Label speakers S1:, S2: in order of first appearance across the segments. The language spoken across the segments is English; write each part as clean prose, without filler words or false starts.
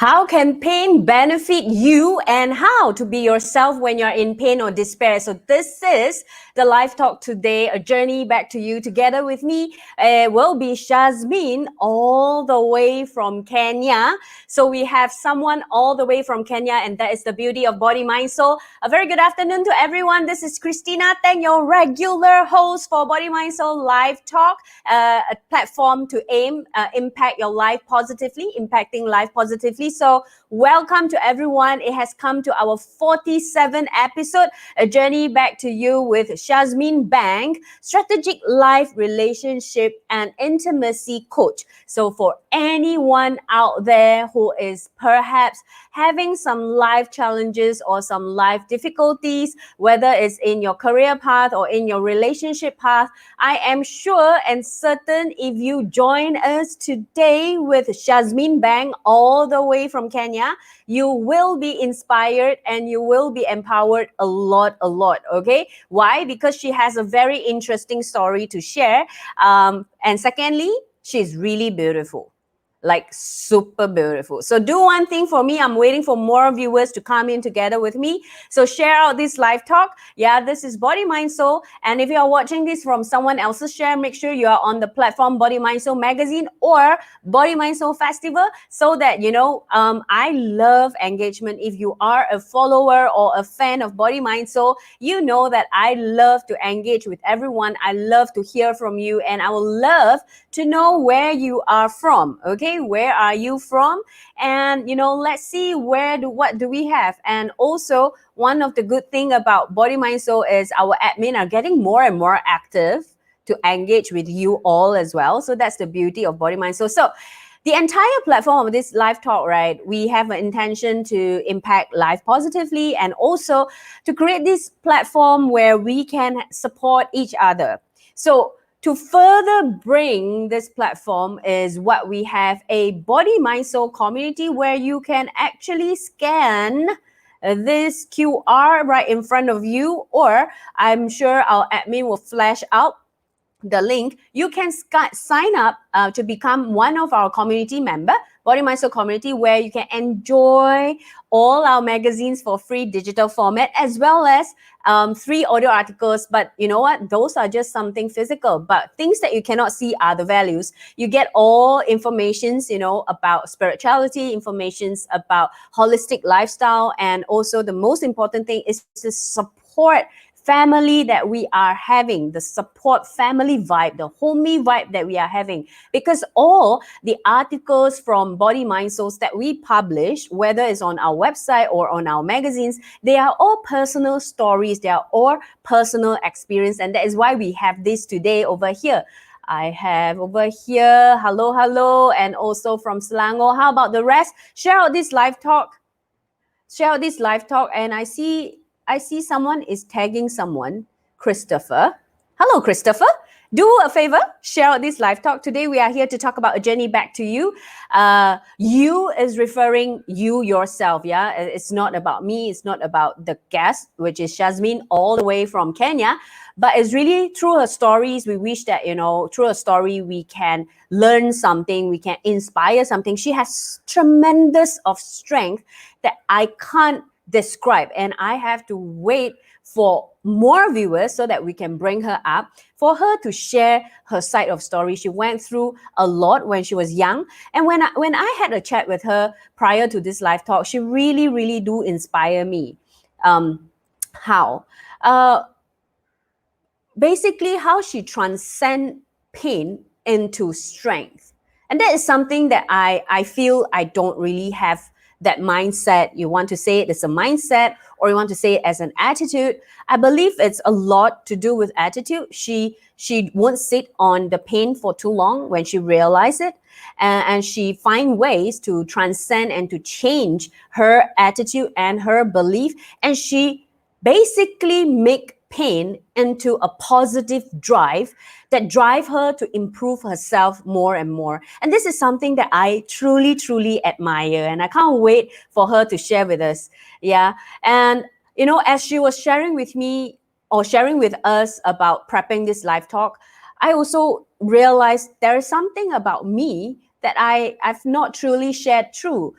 S1: How can pain benefit you and how to be yourself when you're in pain or despair? So this is the live talk today, a journey back to you. Together with me will be Shazmeen all the way from Kenya. So we have someone all the way from Kenya, and that is the beauty of Body, Mind, Soul. A very good afternoon to everyone. This is Christina Teng, your regular host for Body, Mind, Soul Live Talk, a platform to impact your life positively, impacting life positively. So welcome to everyone. It has come to our 47th episode, a journey back to you with Shazmeen Bank, strategic life, relationship, and intimacy coach. So for anyone out there who is perhaps having some life challenges or some life difficulties, whether it's in your career path or in your relationship path, I am sure and certain if you join us today with Shazmeen Bank all the way from Kenya, you will be inspired and you will be empowered a lot, okay? Why? Because she has a very interesting story to share. And secondly, she's really beautiful. Like super beautiful. So do one thing for me. I'm waiting for more viewers to come in together with me. So share out this live talk. Yeah, this is Body, Mind, Soul. And if you are watching this from someone else's share, make sure you are on the platform Body, Mind, Soul Magazine or Body, Mind, Soul Festival, so that, you know, I love engagement. If you are a follower or a fan of Body, Mind, Soul, you know that I love to engage with everyone. I love to hear from you, and I will love to know where you are from. Okay, where are you from? And you know, let's see what do we have. And also, one of the good thing about Body, Mind, Soul is our admin are getting more and more active to engage with you all as well. So that's the beauty of Body, Mind, Soul. So the entire platform of this live talk, right, we have an intention to impact life positively, and also to create this platform where we can support each other. So to further bring this platform is what we have, a Body, Mind, Soul community where you can actually scan this QR right in front of you, or I'm sure our admin will flash out the link. You can sign up to become one of our community member, Body, Mind, Soul community, where you can enjoy all our magazines for free digital format, as well as 3 audio articles. But you know what? Those are just something physical, but things that you cannot see are the values. You get all informations, you know, about spirituality, informations about holistic lifestyle, and also the most important thing is to support family that we are having, the support family vibe, the homey vibe that we are having. Because all the articles from Body, Mind, Souls that we publish, whether it's on our website or on our magazines, they are all personal stories, they are all personal experience, and that is why we have this today over here. I have over here, hello, and also from Selangor. How about the rest? Share out this live talk. Share out this live talk, and I see someone is tagging someone, Christopher. Hello, Christopher. Do a favor, share out this live talk. Today, we are here to talk about a journey back to you. You is referring you yourself, yeah? It's not about me. It's not about the guest, which is Shazmeen all the way from Kenya. But it's really through her stories, we wish that, you know, through her story, we can learn something, we can inspire something. She has tremendous of strength that I can't describe, and I have to wait for more viewers so that we can bring her up for her to share her side of story. She went through a lot when she was young, and when I had a chat with her prior to this live talk, she really do inspire me. How basically how she transcend pain into strength, and that is something that I feel I don't really have that mindset. You want to say it as a mindset, or you want to say it as an attitude. I believe it's a lot to do with attitude. She won't sit on the pain for too long when she realizes it, and she find ways to transcend and to change her attitude and her belief, and she basically make pain into a positive drive that drive her to improve herself more and more. And this is something that I truly admire, and I can't wait for her to share with us. Yeah. And you know, as she was sharing with me or sharing with us about prepping this live talk, I also realized there is something about me that I've not truly shared through.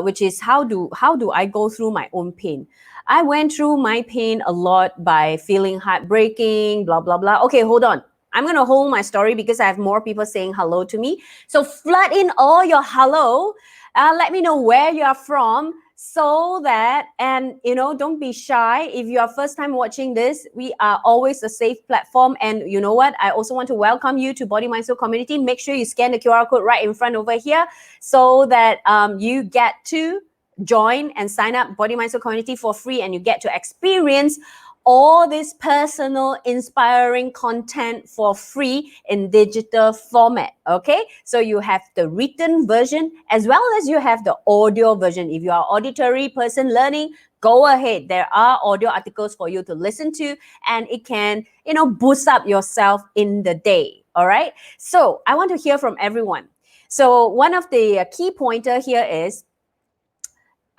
S1: which is how do I go through my own pain. I went through my pain a lot by feeling heartbreaking, blah blah blah. Okay, hold on. I'm gonna hold my story because I have more people saying hello to me. So flood in all your hello. Let me know where you are from, so that, and don't be shy. If you are first time watching this, we are always a safe platform. And you know what, I also want to welcome you to Bodymindsoul Community. Make sure you scan the QR code right in front over here, so that you get to join and sign up Bodymindsoul Community for free, and you get to experience all this personal, inspiring content for free in digital format. Okay, so you have the written version as well as you have the audio version. If you are an auditory person learning, go ahead. There are audio articles for you to listen to, and it can, boost up yourself in the day. All right, so I want to hear from everyone. So one of the key pointer here is,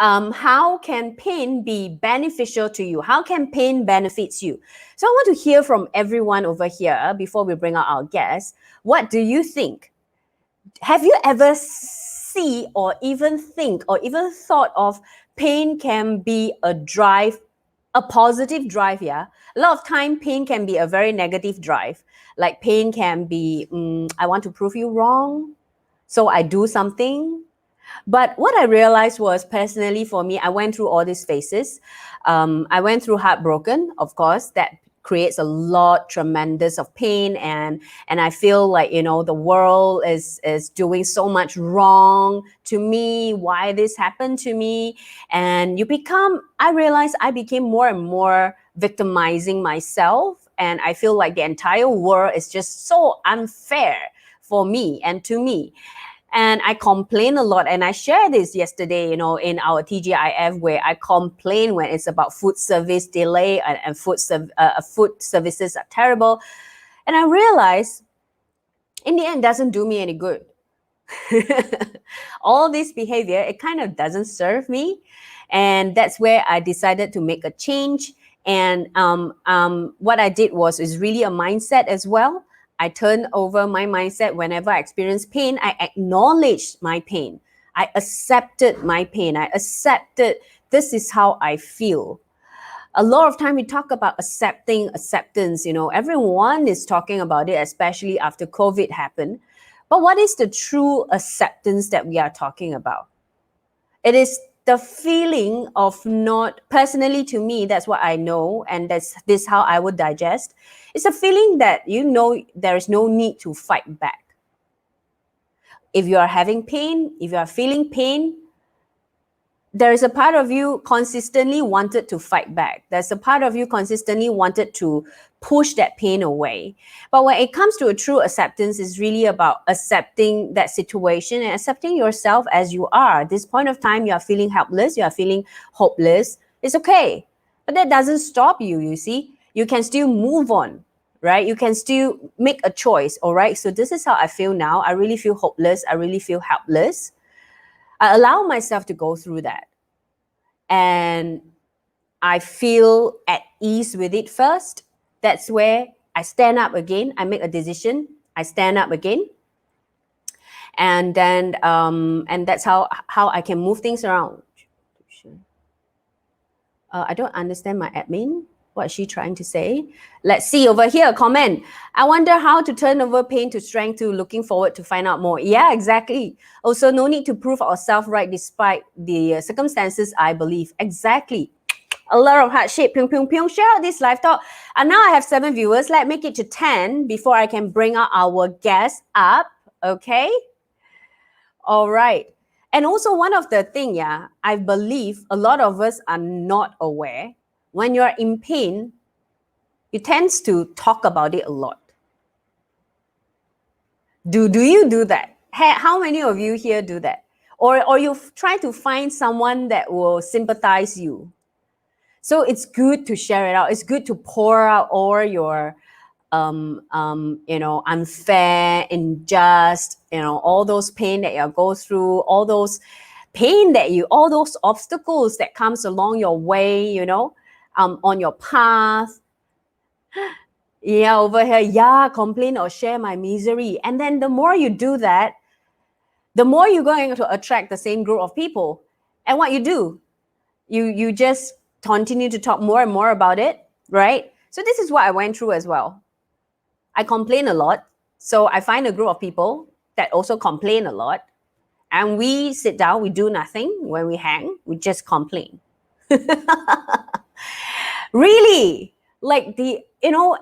S1: how can pain be beneficial to you? How can pain benefits you? So I want to hear from everyone over here before we bring out our guests. What do you think? Have you ever see or even think or even thought of pain can be a drive, a positive drive? Yeah, a lot of time pain can be a very negative drive. Like pain can be, I want to prove you wrong, so I do something. But what I realized was, personally for me, I went through all these phases. I went through heartbroken, of course, that creates a lot tremendous of pain, and I feel like the world is doing so much wrong to me. Why this happened to me? And I realized I became more and more victimizing myself, and I feel like the entire world is just so unfair for me and to me. And I complain a lot, and I shared this yesterday, in our TGIF, where I complain when it's about food service delay, and food services are terrible. And I realized, in the end, doesn't do me any good. All this behavior, it kind of doesn't serve me, and that's where I decided to make a change. And what I did is really a mindset as well. I turned over my mindset. Whenever I experience pain, I acknowledged my pain. I accepted my pain. I accepted this is how I feel. A lot of time we talk about acceptance. Everyone is talking about it, especially after COVID happened. But what is the true acceptance that we are talking about? It is the feeling of not, personally to me, that's what I know, and this how I would digest. It's a feeling that there is no need to fight back. If you are having pain, if you are feeling pain, there is a part of you consistently wanted to fight back. There's a part of you consistently wanted to push that pain away. But when it comes to a true acceptance, it's really about accepting that situation and accepting yourself as you are. At this point of time, you are feeling helpless, you are feeling hopeless. It's okay. But that doesn't stop you, you see. You can still move on, right? You can still make a choice, all right? So this is how I feel now. I really feel hopeless. I really feel helpless. I allow myself to go through that. And I feel at ease with it first. That's where I stand up again. I make a decision. I stand up again. And then, and that's how I can move things around. I don't understand my admin. What is she trying to say? Let's see over here, comment. I wonder how to turn over pain to strength to looking forward to find out more. Yeah, exactly. Also, no need to prove ourselves right despite the circumstances, I believe. Exactly. A lot of hardship. Pyong, pyong, pyong. Share out this live talk. And now I have 7 viewers. Let's make it to 10 before I can bring out our guests up. Okay? All right. And also one of the things, I believe a lot of us are not aware. When you're in pain, you tend to talk about it a lot. Do you do that? How many of you here do that? Or you try to find someone that will sympathize you. So it's good to share it out. It's good to pour out all your unfair, unjust, all those pain that you go through, all those pain all those obstacles that comes along your way, on your path. Yeah, over here, complain or share my misery. And then the more you do that, the more you're going to attract the same group of people. And what do, you just continue to talk more and more about it, right? So this is what I went through as well. I complain a lot. So I find a group of people that also complain a lot. And we sit down, we do nothing. When we hang, we just complain. Really, like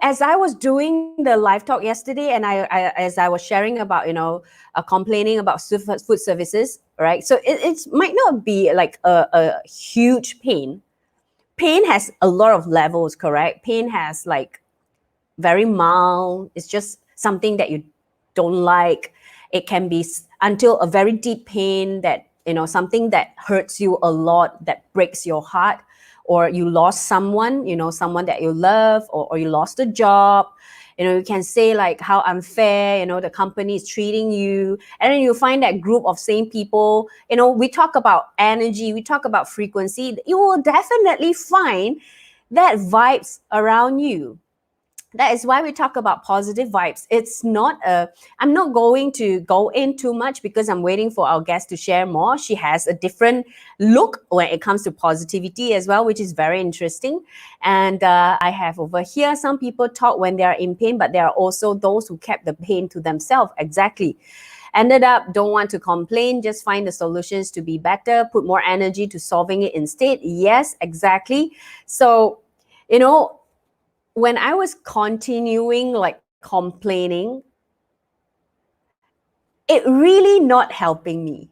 S1: as I was doing the live talk yesterday, and as I was sharing about, complaining about food services, right? So it might not be like a huge pain. Pain has a lot of levels, correct? Pain has like very mild. It's just something that you don't like. It can be until a very deep pain that, something that hurts you a lot, that breaks your heart, or you lost someone, someone that you love, or you lost a job. You can say like how unfair, the company is treating you. And then you find that group of same people, we talk about energy, we talk about frequency. You will definitely find that vibes around you. That is why we talk about positive vibes. I'm not going to go in too much because I'm waiting for our guest to share more. She has a different look when it comes to positivity as well, which is very interesting. And I have over here, some people talk when they are in pain, but there are also those who kept the pain to themselves. Exactly. Ended up, don't want to complain, just find the solutions to be better, put more energy to solving it instead. Yes, exactly. So, when I was continuing like complaining, it really not helping me.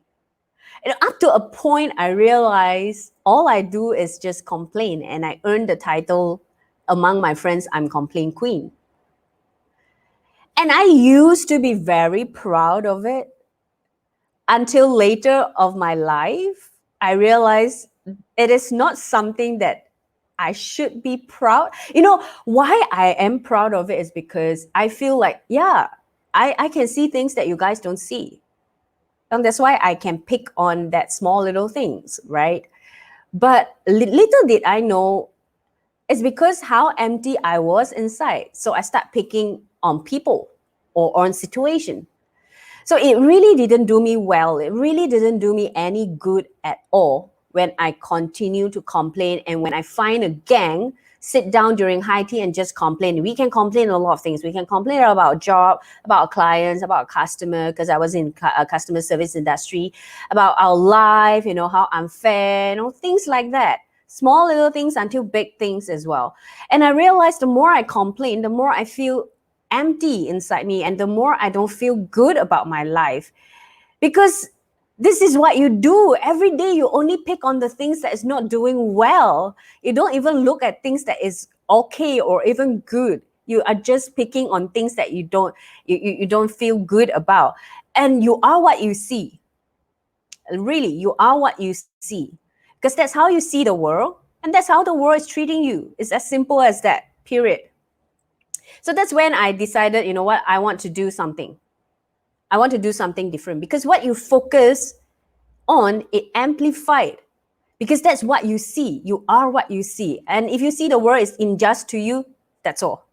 S1: And up to a point, I realized all I do is just complain, and I earned the title among my friends, I'm Complain Queen. And I used to be very proud of it until later of my life. I realized it is not something that I should be proud. Why I am proud of it is because I feel like, yeah, I can see things that you guys don't see. And that's why I can pick on that small little things, right? But little did I know, it's because how empty I was inside. So I start picking on people or on situation. So it really didn't do me well. It really didn't do me any good at all when I continue to complain, and when I find a gang sit down during high tea and just complain. We can complain a lot of things. We can complain about our job, about our clients, about our customer, because I was in a customer service industry, about our life, how unfair, things like that. Small little things until big things as well. And I realized the more I complain, the more I feel empty inside me, and the more I don't feel good about my life. Because this is what you do every day. You only pick on the things that is not doing well. You don't even look at things that is okay or even good. You are just picking on things that you don't feel good about. And you are what you see. Really, you are what you see. Because that's how you see the world, and that's how the world is treating you. It's as simple as that, period. So that's when I decided, I want to do something. I want to do something different, because what you focus on, it amplified, because that's what you see. You are what you see. And if you see the world is unjust to you, that's all.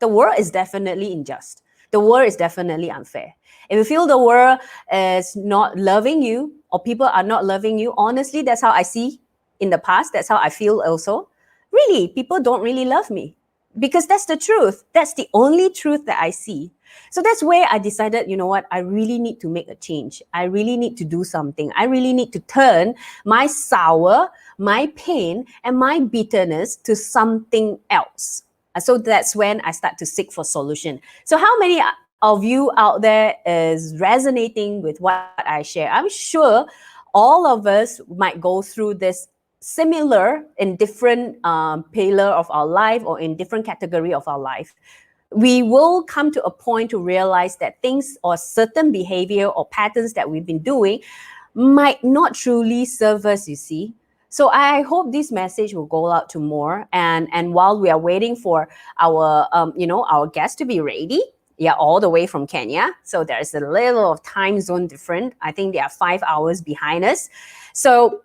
S1: The world is definitely unjust. The world is definitely unfair. If you feel the world is not loving you, or people are not loving you, honestly, that's how I see in the past. That's how I feel also. Really, people don't really love me, because that's the truth. That's the only truth that I see. So that's where I decided, I really need to make a change. I really need to do something. I really need to turn my sour, my pain, and my bitterness to something else. So that's when I start to seek for solution. So how many of you out there is resonating with what I share? I'm sure all of us might go through this similar in different pillar of our life, or in different category of our life. We will come to a point to realize that things or certain behavior or patterns that we've been doing might not truly serve us, you see. So I hope this message will go out to more. And while we are waiting for our our guest to be ready, all the way from Kenya. So there's a little of time zone different. I think they are 5 hours behind us. So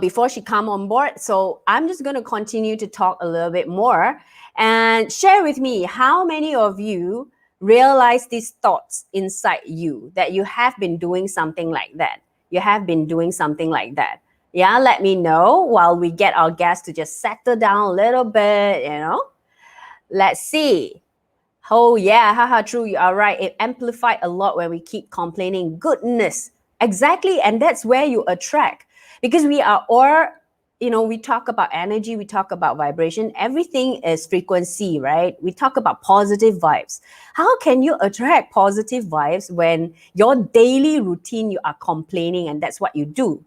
S1: before she come on board, so I'm just going to continue to talk a little bit more, and share with me how many of you realize these thoughts inside you that you have been doing something like that. You have been doing something like that. Yeah, let me know while we get our guests to just settle down a little bit, Let's see. Oh, yeah, haha, true, you are right. It amplified a lot when we keep complaining. Goodness, exactly. And that's where you attract. Because we are all, we talk about energy, we talk about vibration. Everything is frequency, right? We talk about positive vibes. How can you attract positive vibes when your daily routine, you are complaining and that's what you do?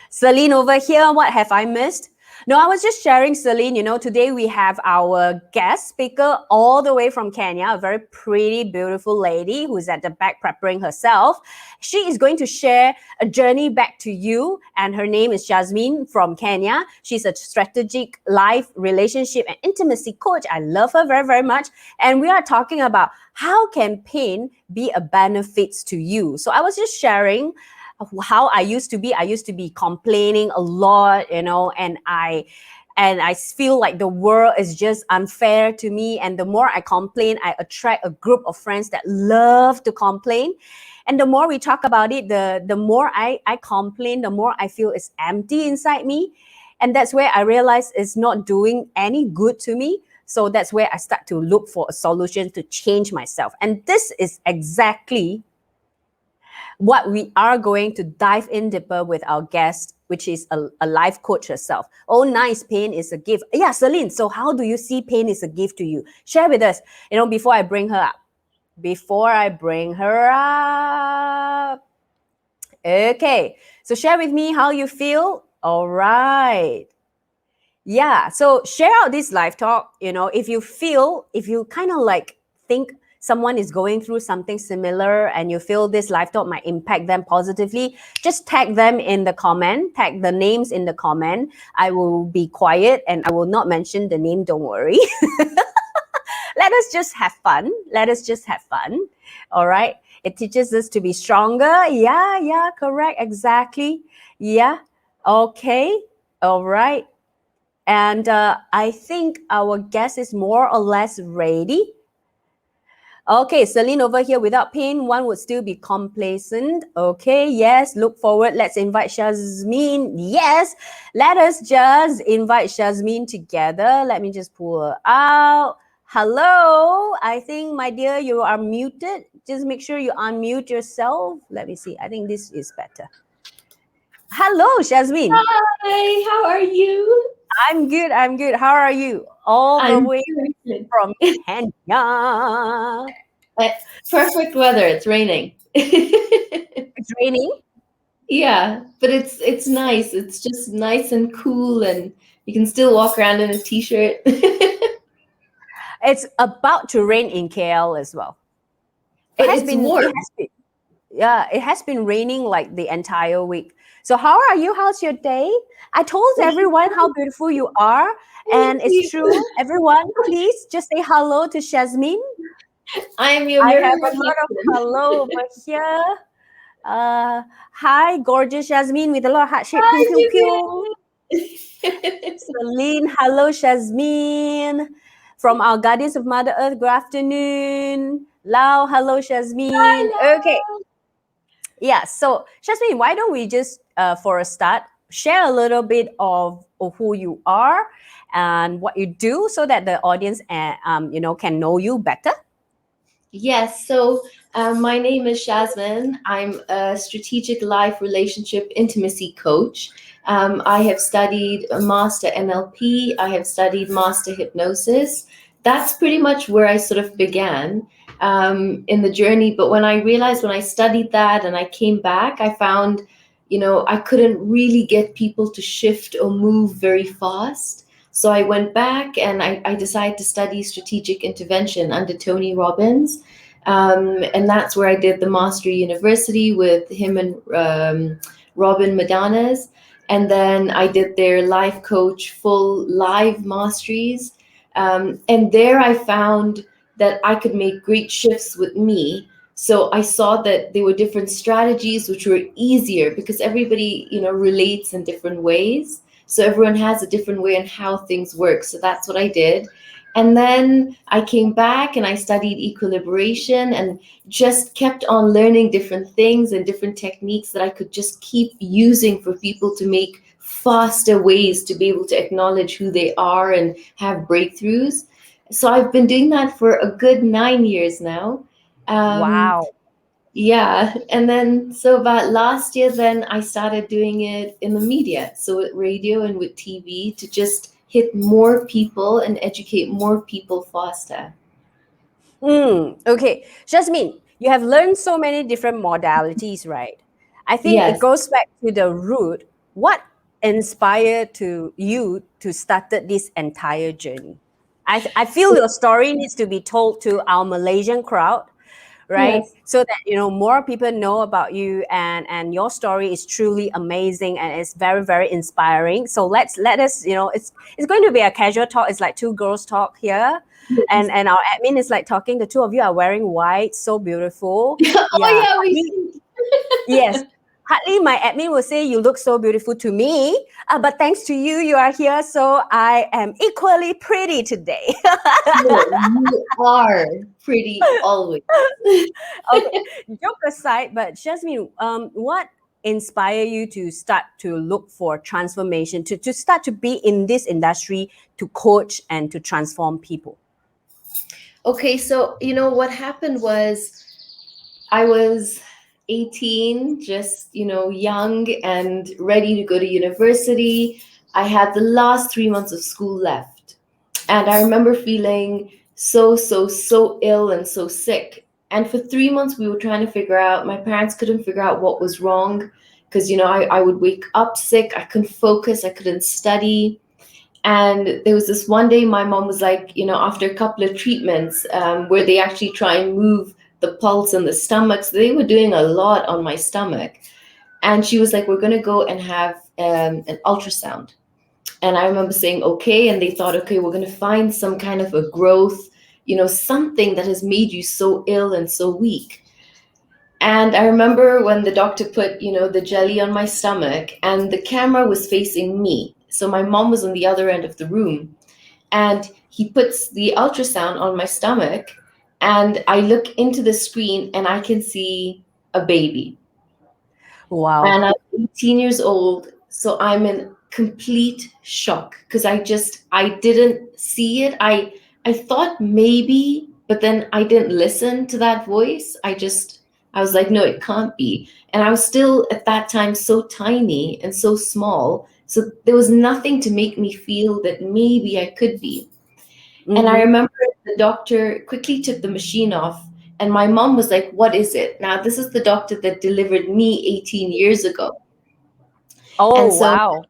S1: Celine over here, what have I missed? No, I was just sharing, Celine, today we have our guest speaker all the way from Kenya, a very pretty, beautiful lady who's at the back preparing herself. She is going to share a journey back to you, and her name is Jasmine from Kenya. She's a strategic life, relationship, and intimacy coach. I love her very, very much. And we are talking about how can pain be a benefit to you. So I was just sharing how I used to be complaining a lot, and I feel like the world is just unfair to me. And the more I complain, I attract a group of friends that love to complain. And the more we talk about it, the more I complain, the more I feel it's empty inside me. And that's where I realize it's not doing any good to me. So that's where I start to look for a solution to change myself. And this is exactly what we are going to dive in deeper with our guest, which is a life coach herself. Oh, nice. Pain is a gift. Yeah, Celine. So how do you see pain is a gift to you? Share with us, before I bring her up. Okay. So share with me how you feel. All right. Yeah. So share out this live talk, if you kind of like think someone is going through something similar and you feel this live talk might impact them positively, just tag them in the comment, tag the names in the comment. I will be quiet and I will not mention the name, don't worry. Let us just have fun. All right. It teaches us to be stronger. Yeah, correct. Exactly. Yeah. Okay. All right. And I think our guest is more or less ready. Okay, Celine over here, without pain, one would still be complacent. Okay, yes, look forward. Let's invite Shazmeen. Yes, let us just invite Shazmeen together. Let me just pull her out. Hello, I think, my dear, you are muted. Just make sure you unmute yourself. Let me see. I think this is better. Hello, Shazmeen.
S2: Hi, how are you?
S1: I'm good. How are you? All the way from Kenya.
S2: Perfect weather. It's raining.
S1: It's raining?
S2: Yeah, but it's nice. It's just nice and cool, and you can still walk around in a t-shirt.
S1: It's about to rain in KL as well.
S2: But it's warm.
S1: It has been raining like the entire week. So how are you? How's your day? I told everyone how beautiful you are. And it's true. Everyone, please just say hello to Shazmeen.
S2: I am your
S1: I
S2: mirror
S1: have a
S2: reflection.
S1: lot of hello over here. Hi, gorgeous Shazmeen with a lot of heart shape. Pew, pew, pew. Celine, hello, Shazmeen. From our Guardians of Mother Earth, good afternoon. Lau, hello, Shazmeen.
S2: Hi,
S1: okay. Yeah, so Shazmeen, why don't we just, for a start, share a little bit of who you are and what you do so that the audience, can know you better?
S2: Yes, so my name is Shazmine. I'm a strategic life relationship intimacy coach. I have studied a master NLP. I have studied master hypnosis. That's pretty much where I sort of began in the journey. But when I realized when I studied that and I came back, I found, I couldn't really get people to shift or move very fast. So I went back and I decided to study strategic intervention under Tony Robbins. And that's where I did the Mastery University with him and Robin Madanas. And then I did their life coach full live masteries. And there I found that I could make great shifts with me. So I saw that there were different strategies which were easier because everybody, relates in different ways. So everyone has a different way on how things work. So that's what I did. And then I came back and I studied equilibration and just kept on learning different things and different techniques that I could just keep using for people to make faster ways to be able to acknowledge who they are and have breakthroughs. So I've been doing that for a good 9 years now. Um,
S1: Wow.
S2: yeah, and then so about last year, then I started doing it in the media, so with radio and with TV to just hit more people and educate more people faster.
S1: Okay, Jasmine, you have learned so many different modalities, right? I think it
S2: Yes,
S1: goes back to the root. What inspired to you to started this entire journey? I feel
S2: so
S1: your story needs to be told to our Malaysian crowd, right?
S2: yes,
S1: So that more people know about you, and your story is truly amazing and it's very very inspiring. So let us, it's going to be a casual talk. It's like two girls talk here,
S2: yes.
S1: and our admin is like talking. The two of you are wearing white, so beautiful.
S2: Oh
S1: Yeah,
S2: yeah, we
S1: hardly, yes. Hardly my admin will say you look so beautiful to me, but thanks to you, you are here, so I am equally pretty today.
S2: no, you are pretty always.
S1: Okay, joke aside, but Jasmine, what inspire you to start to look for transformation, to start to be in this industry, to coach and to transform people?
S2: Okay, so what happened was I was 18, just, young and ready to go to university. I had the last 3 months of school left. And I remember feeling so, so, so ill and so sick. And for 3 months, we were trying to figure out, my parents couldn't figure out what was wrong because, I would wake up sick. I couldn't focus. I couldn't study. And there was this one day my mom was like, after a couple of treatments where they actually try and move the pulse and the stomach. So they were doing a lot on my stomach. And she was like, we're going to go and have an ultrasound. And I remember saying, okay. And they thought, okay, we're going to find some kind of a growth, something that has made you so ill and so weak. And I remember when the doctor put, the jelly on my stomach and the camera was facing me. So my mom was on the other end of the room and he puts the ultrasound on my stomach and I look into the screen and I can see a baby.
S1: Wow.
S2: And I'm 18 years old, so I'm in complete shock because I didn't see it. I thought maybe, but then I didn't listen to that voice. I was like, no, it can't be. And I was still at that time so tiny and so small. So there was nothing to make me feel that maybe I could be. And I
S1: Mm-hmm.
S2: remember the doctor quickly took the machine off, and my mom was like, what is it? Now, this is the doctor that delivered me 18 years ago. And
S1: Oh,
S2: so,
S1: wow.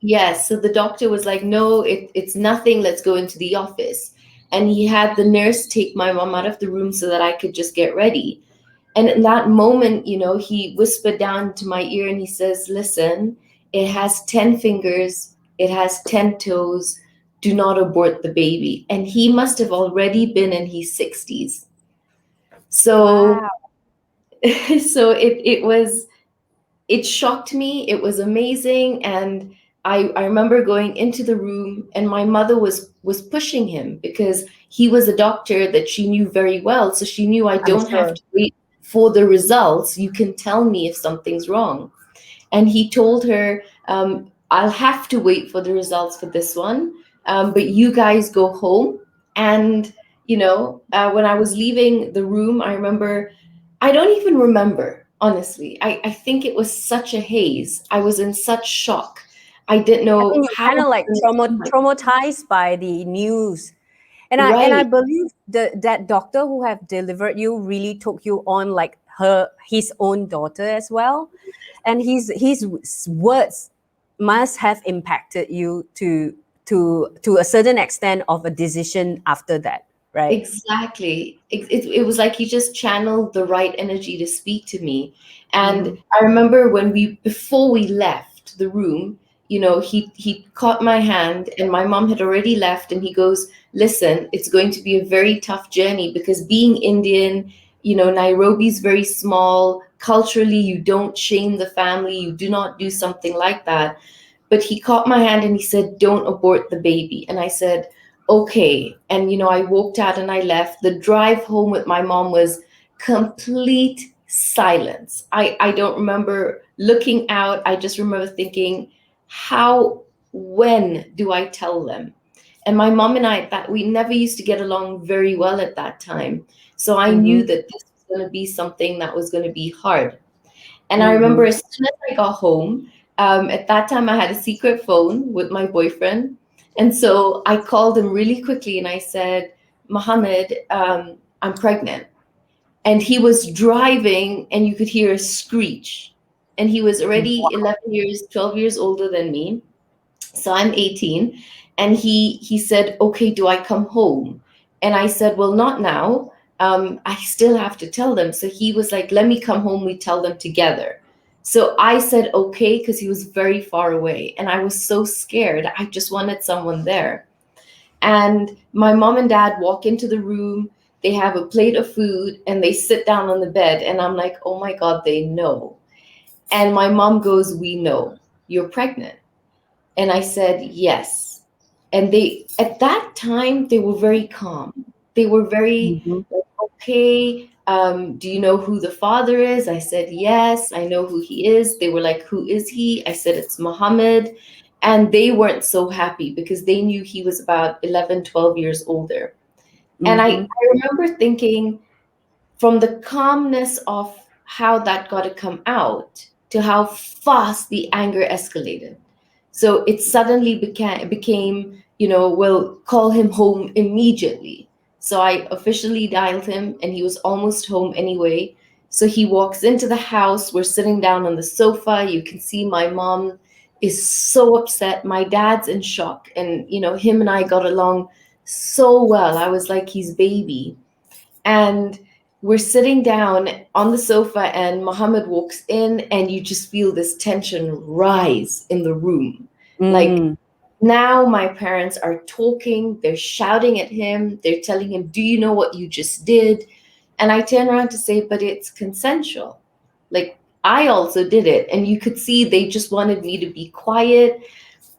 S2: yes, so the doctor was like, no, it's nothing. Let's go into the office. And he had the nurse take my mom out of the room so that I could just get ready. And in that moment, he whispered down to my ear and he says, listen, it has 10 fingers, it has 10 toes. Do not abort the baby. And he must have already been in his 60s. So,
S1: Wow.
S2: so it shocked me. It was amazing. And I remember going into the room and my mother was pushing him because he was a doctor that she knew very well. So she knew I
S1: I'm
S2: don't have
S1: sure.
S2: to wait for the results. You can tell me if something's wrong. And he told her, I'll have to wait for the results for this one, but you guys go home. And, when I was leaving the room, I remember, I don't even remember, honestly. I think it was such a haze. I was in such shock. I didn't
S1: I
S2: know
S1: think you're
S2: how.
S1: kind of like traumatized by the news. And I
S2: Right,
S1: believe that doctor who have delivered you really took you on like his own daughter as well, and his words must have impacted you to a certain extent of a decision after that, right?
S2: exactly. It was like he just channeled the right energy to speak to me. And
S1: Mm-hmm.
S2: I remember before we left the room, he caught my hand and my mom had already left and he goes, listen, it's going to be a very tough journey because being Indian, Nairobi's very small. Culturally, you don't shame the family. You do not do something like that. But he caught my hand and he said, don't abort the baby. And I said, okay. And, I walked out and I left. The drive home with my mom was complete silence. I don't remember looking out. I just remember thinking, when do I tell them? And my mom and I, that we never used to get along very well at that time. So I knew
S1: Mm-hmm.
S2: that this was going to be something that was going to be hard. And I remember
S1: Mm-hmm.
S2: as soon as I got home, at that time I had a secret phone with my boyfriend. And so I called him really quickly and I said, Mohammed, I'm pregnant. And he was driving and you could hear a screech. And he was already 11 years, 12 years older than me. So I'm 18. And he said, okay, do I come home? And I said, well, not now. I still have to tell them. So he was like, let me come home, we tell them together. So I said okay, because he was very far away and I was so scared. I just wanted someone there. And my mom and dad walk into the room, they have a plate of food and they sit down on the bed and I'm like, oh my God, they know. And my mom goes, we know you're pregnant. And I said, yes. And they, at that time, they were very calm. They were very,
S1: Mm-hmm.
S2: like, okay, do you know who the father is? I said, yes, I know who he is. They were like, who is he? I said, it's Muhammad. And they weren't so happy because they knew he was about 11, 12 years older. And I,
S1: Mm-hmm.
S2: I remember thinking, from the calmness of how that got to come out to how fast the anger escalated. So it suddenly became, we'll call him home immediately. So I officially dialed him and he was almost home anyway. So he walks into the house. We're sitting down on the sofa. You can see my mom is so upset. My dad's in shock. And, him and I got along so well. I was like his baby. And we're sitting down on the sofa and Muhammad walks in and you just feel this tension rise in the room. Like,
S1: Mm-hmm.
S2: now my parents are talking, they're shouting at him, they're telling him, do you know what you just did? And I turn around to say, but it's consensual. Like, I also did it. And you could see they just wanted me to be quiet.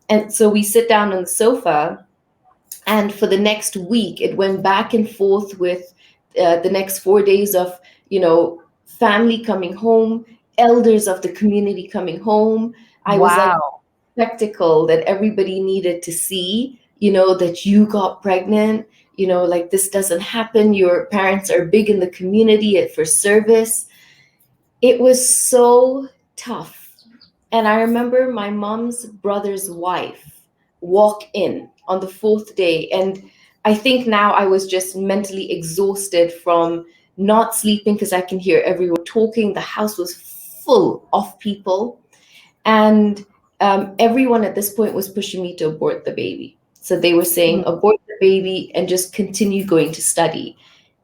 S2: And so we sit down on the sofa, and for the next week it went back and forth with the next 4 days of family coming home, elders of the community coming home. I was like
S1: Wow.
S2: spectacle that everybody needed to see, that you got pregnant, like this doesn't happen, your parents are big in the community for service. It was so tough. And I remember my mom's brother's wife walk in on the fourth day. And I think now I was just mentally exhausted from not sleeping because I can hear everyone talking. The house was full of people. And everyone at this point was pushing me to abort the baby. So they were saying, abort the baby and just continue going to study.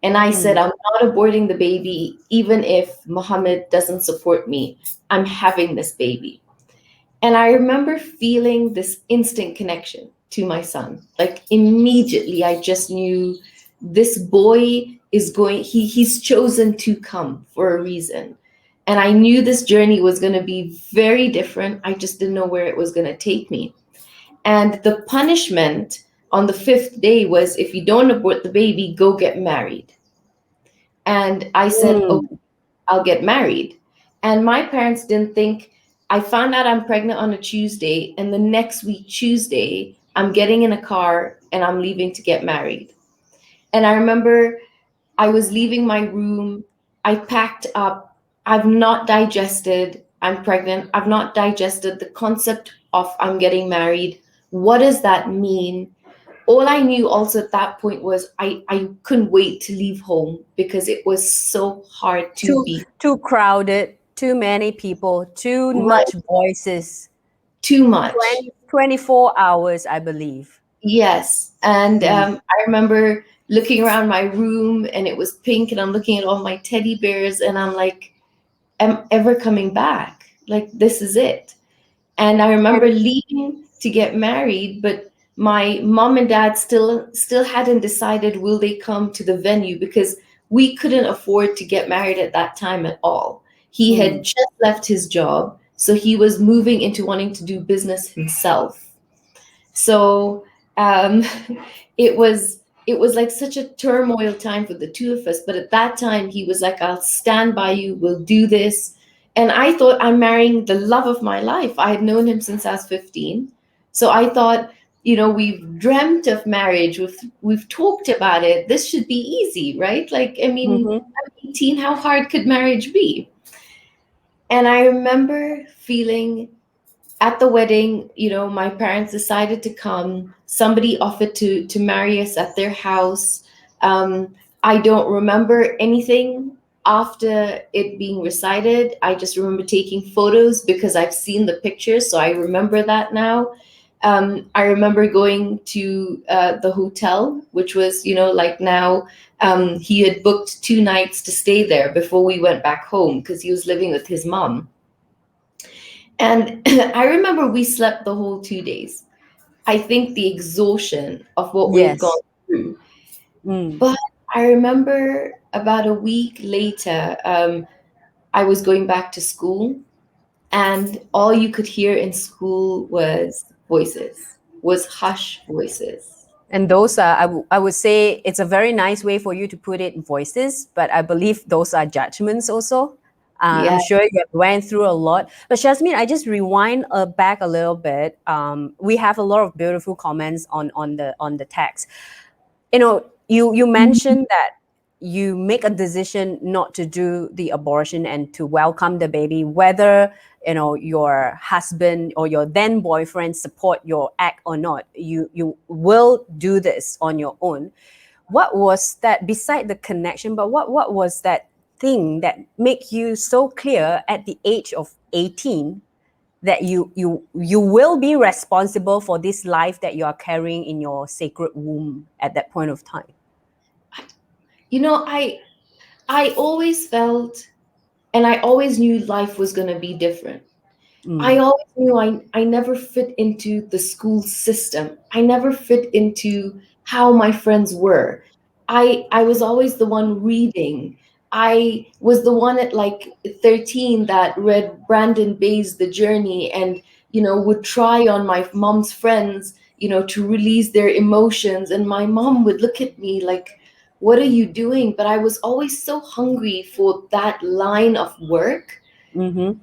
S2: And I said,
S1: Mm-hmm.
S2: I'm not aborting the baby, even if Muhammad doesn't support me. I'm having this baby. And I remember feeling this instant connection to my son. Like immediately, I just knew this boy is he's chosen to come for a reason. And I knew this journey was going to be very different. I just didn't know where it was going to take me. And the punishment on the fifth day was, if you don't abort the baby, go get married. And I said, okay,
S1: Mm.
S2: I'll get married. And my parents didn't think. I found out I'm pregnant on a Tuesday, and the next week, Tuesday, I'm getting in a car and I'm leaving to get married. And I remember I was leaving my room. I packed up. I've not digested, I'm pregnant. I've not digested the concept of I'm getting married. What does that mean? All I knew also at that point was I couldn't wait to leave home because it was so hard to
S1: Too
S2: be
S1: too crowded, too many people, too
S2: right.
S1: much voices.
S2: Too much.
S1: 24 hours, I believe.
S2: Yes. And
S1: Mm.
S2: I remember looking around my room and it was pink and I'm looking at all my teddy bears and I'm like, am ever coming back? Like, this is it. And I remember
S1: And
S2: leaving to get married, but my mom and dad still hadn't decided will they come to the venue because we couldn't afford to get married at that time at all. He had
S1: mm,
S2: just left his job, so he was moving into wanting to do business himself. So um, it was like such a turmoil time for the two of us. But at that time, he was like, "I'll stand by you. We'll do this." And I thought, I'm marrying the love of my life. I had known him since I was 15, so I thought, we've dreamt of marriage. We've talked about it. This should be easy, right? Like, I mean,
S1: Mm-hmm.
S2: I'm 18. How hard could marriage be? And I remember feeling at the wedding, my parents decided to come. Somebody offered to marry us at their house. I don't remember anything after it being recited. I just remember taking photos because I've seen the pictures, so I remember that now. I remember going to the hotel, which was, like now, he had booked 2 nights to stay there before we went back home because he was living with his mom. And I remember we slept the whole 2 days. I think the exhaustion of what we'd gone
S1: Yes.
S2: through.
S1: Mm.
S2: But I remember about a week later, I was going back to school, and all you could hear in school was hush voices.
S1: And those are, I would say it's a very nice way for you to put it, voices, but I believe those are judgments also. I'm
S2: Yeah.
S1: sure you have went through a lot. But Shazmeen, I just rewind back a little bit. We have a lot of beautiful comments on the text. You mentioned that you make a decision not to do the abortion and to welcome the baby, whether your husband or your then boyfriend support your act or not. You will do this on your own. What was that, beside the connection, but what was that thing that make you so clear at the age of 18 that you will be responsible for this life that you are carrying in your sacred womb at that point of time?
S2: I always felt, and I always knew life was going to be different. I
S1: Mm.
S2: always knew I never fit into the school system. I never fit into how my friends were. I was always the one reading. I was the one at like 13 that read Brandon Bay's The Journey, and would try on my mom's friends, to release their emotions, and my mom would look at me like, what are you doing? But I was always so hungry for that line of work.
S1: Mm-hmm.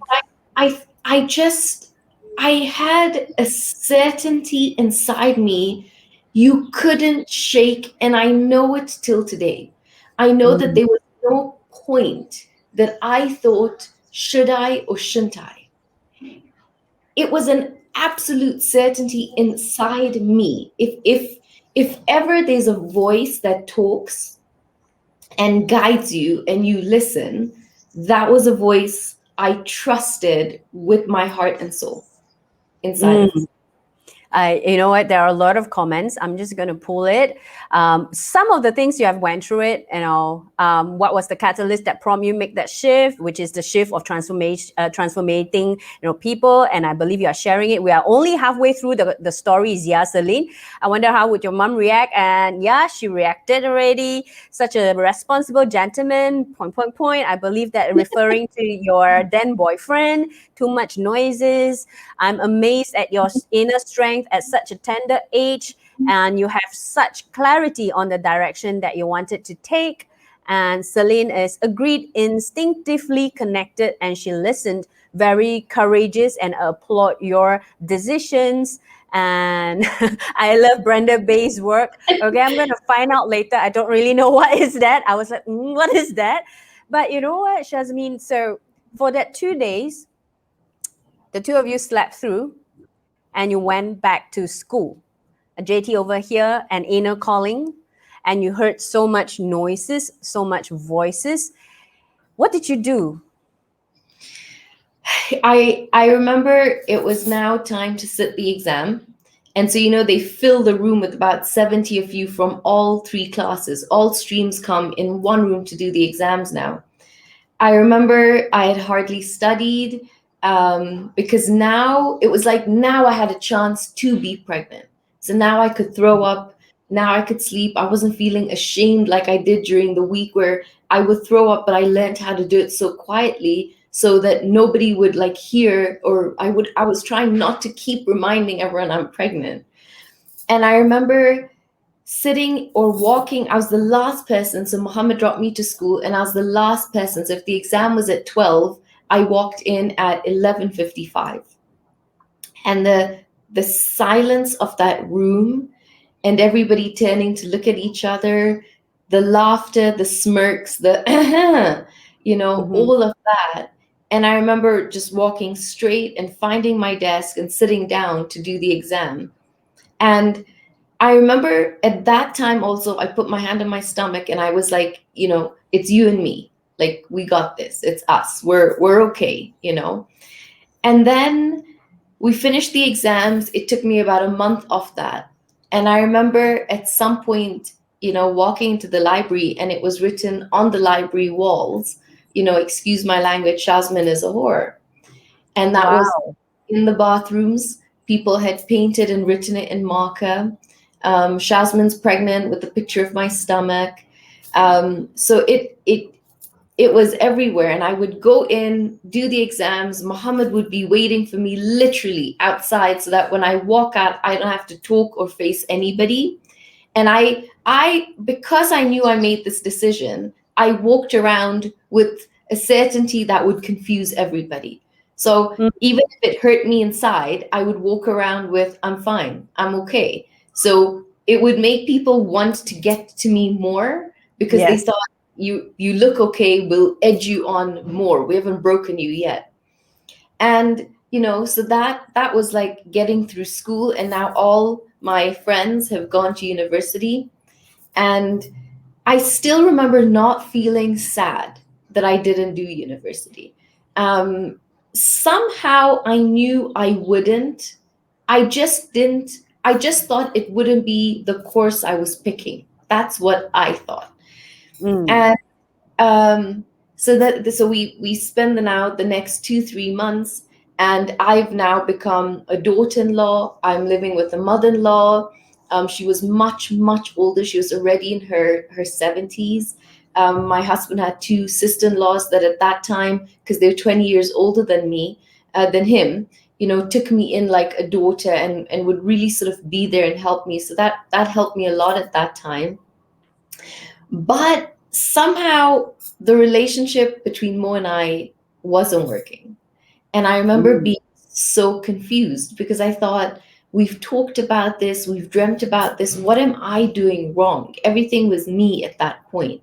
S2: I had a certainty inside me you couldn't shake, and I know it till today. I know that
S1: Mm-hmm.
S2: there was no point that I thought, should I or shouldn't I? It was an absolute certainty inside me. If ever there's a voice that talks and guides you and you listen, that was a voice I trusted with my heart and soul inside of me.
S1: You know what? There are a lot of comments. I'm just going to pull it. Some of the things you have went through it. What was the catalyst that prompt you make that shift, which is the shift of transformation, transformating, people. And I believe you are sharing it. We are only halfway through the stories. Yeah, Celine. I wonder how would your mom react? And yeah, she reacted already. Such a responsible gentleman. Point, point, point. I believe that referring to your then boyfriend. Too much noises. I'm amazed at your inner strength at such a tender age, and you have such clarity on the direction that you wanted to take. And Celine is agreed, instinctively connected, and she listened, very courageous, and applaud your decisions. And I love Brenda Bay's work. Okay, I'm going to find out later. I don't really know what is that. I was like, what is that? But you know what, Shazmeen? So for that 2 days, the two of you slept through and you went back to school. A JT over here, an inner calling, and you heard so much noises, so much voices. What did you do?
S2: I remember it was now time to sit the exam. And so, they fill the room with about 70 of you from all three classes. All streams come in one room to do the exams now. I remember I had hardly studied, because now it was like, now I had a chance to be pregnant. So now I could throw up. Now I could sleep. I wasn't feeling ashamed like I did during the week where I would throw up, but I learned how to do it so quietly so that nobody would hear, or I was trying not to keep reminding everyone I'm pregnant. And I remember sitting or walking. I was the last person. So Muhammad dropped me to school, and I was the last person. So if the exam was at 12, I walked in at 11:55. And the silence of that room, and everybody turning to look at each other, the laughter, the smirks, the
S1: Mm-hmm.
S2: all of that. And I remember just walking straight and finding my desk and sitting down to do the exam. And I remember at that time also, I put my hand on my stomach and I was like, it's you and me. Like, we got this. It's us. We're okay. And then we finished the exams. It took me about a month off that. And I remember at some point, walking into the library, and it was written on the library walls, excuse my language, Shazmeen is a whore. And that was
S1: Wow.
S2: in the bathrooms. People had painted and written it in marker. Shazmin's pregnant with a picture of my stomach. So it was everywhere. And I would go in, do the exams. Muhammad would be waiting for me literally outside so that when I walk out, I don't have to talk or face anybody. And because I knew I made this decision, I walked around with a certainty that would confuse everybody. So
S1: Mm.
S2: even if it hurt me inside, I would walk around with, I'm fine, I'm okay. So it would make people want to get to me more because they
S1: Yes.
S2: thought, you look okay, we'll edge you on more. We haven't broken you yet. And so that was like getting through school, and now all my friends have gone to university. And I still remember not feeling sad that I didn't do university. Somehow I knew I wouldn't. I just didn't. I just thought it wouldn't be the course I was picking. That's what I thought.
S1: Mm.
S2: And so we spend the next 2-3 months, and I've now become a daughter-in-law. I'm living with a mother-in-law. She was much older. She was already in her 70s. My husband had two sister-in-laws that at that time, because they're 20 years older than him, took me in like a daughter, and would really sort of be there and help me. So that helped me a lot at that time. But somehow the relationship between Mo and I wasn't working. And I remember
S1: Mm.
S2: being so confused because I thought, we've talked about this, we've dreamt about this. What am I doing wrong? Everything was me at that point.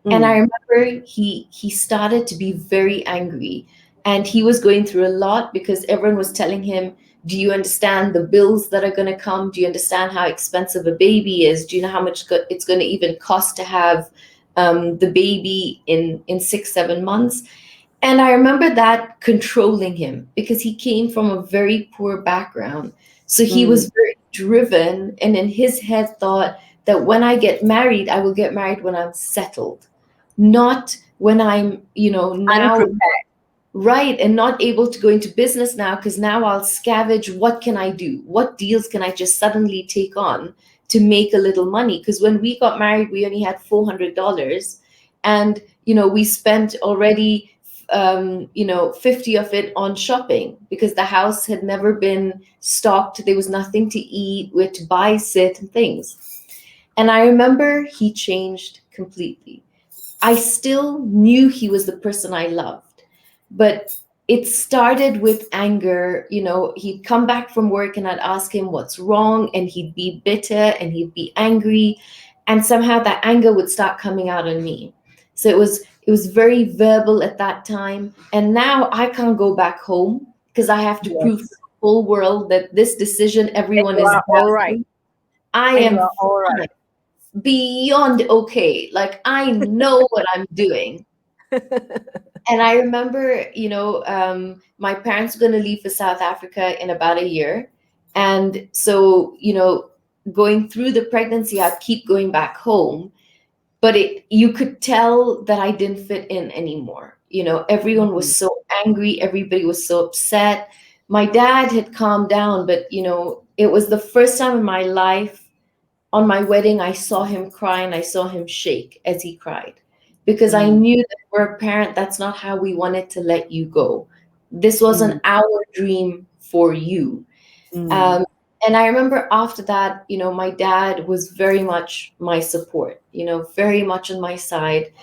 S2: And I
S1: Mm.
S2: remember he started to be very angry, and he was going through a lot because everyone was telling him, do you understand the bills that are going to come? Do you understand how expensive a baby is? Do you know how much it's going to even cost to have the baby in 6-7 months? And I remember that controlling him because he came from a very poor background. So he
S1: Mm.
S2: was very driven, and in his head thought that when I get married, I will get married when I'm settled, not when I'm, now
S1: Unprepared.
S2: right, and not able to go into business now, because now I'll scavenge. What can I do? What deals can I just suddenly take on to make a little money? Because when we got married, we only had $400, and we spent already 50 of it on shopping because the house had never been stocked. There was nothing to eat. We had to buy certain things. And I remember he changed completely. I still knew he was the person I loved, but it started with anger. He'd come back from work and I'd ask him what's wrong, and he'd be bitter and he'd be angry, and somehow that anger would start coming out on me. So it was very verbal at that time, and now I can't go back home because I have to prove to
S1: Yes.
S2: the whole world that this decision
S1: And
S2: everyone
S1: you
S2: is
S1: are all right.
S2: doubting, I
S1: And you
S2: am
S1: are all
S2: fine,
S1: right.
S2: beyond okay. Like, I know what I'm doing. And I remember, my parents were going to leave for South Africa in about a year. And so, going through the pregnancy, I'd keep going back home. But you could tell that I didn't fit in anymore. Everyone was
S1: Mm.
S2: so angry. Everybody was so upset. My dad had calmed down, but, it was the first time in my life on my wedding, I saw him cry and I saw him shake as he cried because I
S1: Mm.
S2: knew that for a parent, that's not how we wanted to let you go. This wasn't
S1: Mm.
S2: our dream for you.
S1: Mm.
S2: Um, And I remember after that, my dad was very much my support, very much on my side.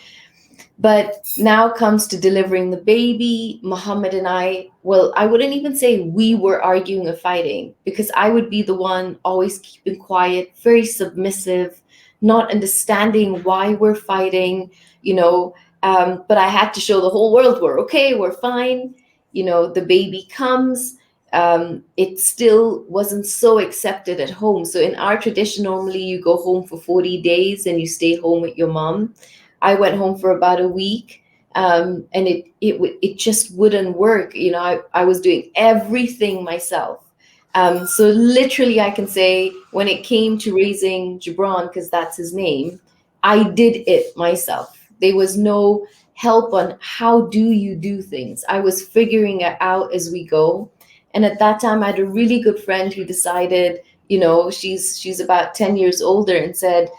S2: But now comes to delivering the baby, Muhammad and I, well, I wouldn't even say we were arguing or fighting, because I would be the one always keeping quiet, very submissive, not understanding why we're fighting, you know. But I had to show the whole world we're okay, we're fine. The baby comes. It still wasn't so accepted at home. So in our tradition, normally you go home for 40 days and you stay home with your mom. I went home for about a week, and it just wouldn't work. I was doing everything myself. So literally, I can say when it came to raising Gibran, because that's his name, I did it myself. There was no help on how do you do things. I was figuring it out as we go. And at that time, I had a really good friend who decided, she's about 10 years older, and said,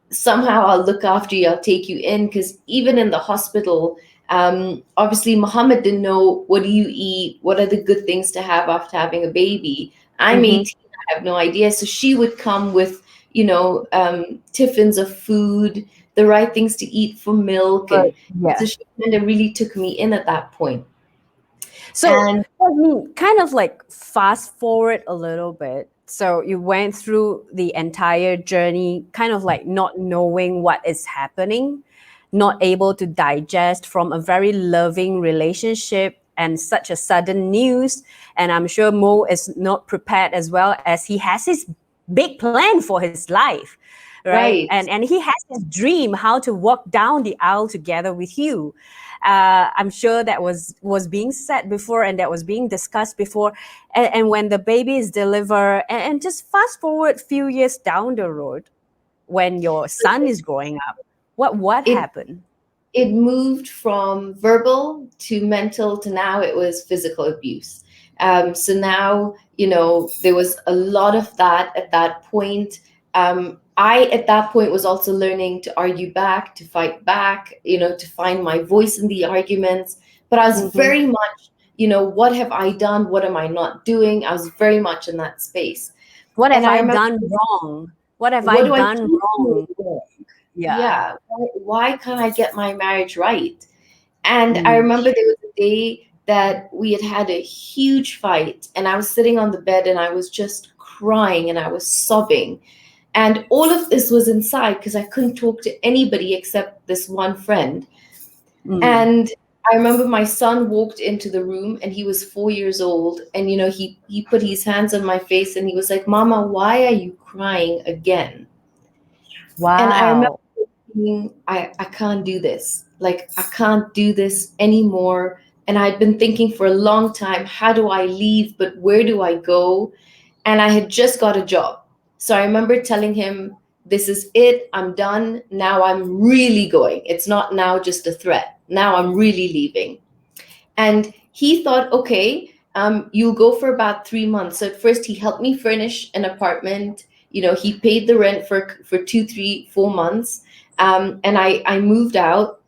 S2: somehow I'll look after you, I'll take you in. Because even in the hospital, obviously Muhammad didn't know, what do you eat, what are the good things to have after having a baby. I'm
S1: Mm-hmm.
S2: 18, I have no idea. So she would come with, tiffins of food, the right things to eat for milk.
S1: But
S2: And
S1: yeah.
S2: so she kind of really took me in at that point.
S1: So,
S2: And
S1: I mean, kind of like fast forward a little bit. So, you went through the entire journey, kind of like not knowing what is happening, not able to digest from a very loving relationship and such a sudden news. And I'm sure Mo is not prepared as well, as he has his big plan for his life, right?
S2: right.
S1: And he has his dream how to walk down the aisle together with you. I'm sure that was being said before, and that was being discussed before. And when the baby is delivered, and just fast forward few years down the road, when your son is growing up, what
S2: It
S1: happened?
S2: it moved from verbal to mental to now it was physical abuse. So now, there was a lot of that at that point. I, at that point, was also learning to argue back, to fight back, to find my voice in the arguments. But I was
S1: Mm-hmm.
S2: very much, what have I done? What am I not doing? I was very much in that space.
S1: What
S2: And
S1: have
S2: I
S1: I
S2: remember,
S1: done wrong? What have I
S2: what do I
S1: done
S2: keep doing
S1: wrong?
S2: wrong?
S1: Yeah.
S2: Yeah, why can't I get my marriage right? And I
S1: Mm.
S2: remember there was a day that we had had a huge fight, and I was sitting on the bed and I was just crying and I was sobbing. And all of this was inside because I couldn't talk to anybody except this one friend.
S1: Mm.
S2: And I remember my son walked into the room, and he was 4 years old. And, he put his hands on my face and he was like, Mama, why are you crying again? And I remember
S1: Wow.
S2: thinking, I can't do this. Like, I can't do this anymore. And I'd been thinking for a long time, how do I leave? But where do I go? And I had just got a job. So I remember telling him, this is it. I'm done. Now I'm really going. It's not now just a threat. Now I'm really leaving. And he thought, okay, you'll go for about 3 months. So at first, he helped me furnish an apartment. He paid the rent for 2, 3, 4 months. And I moved out.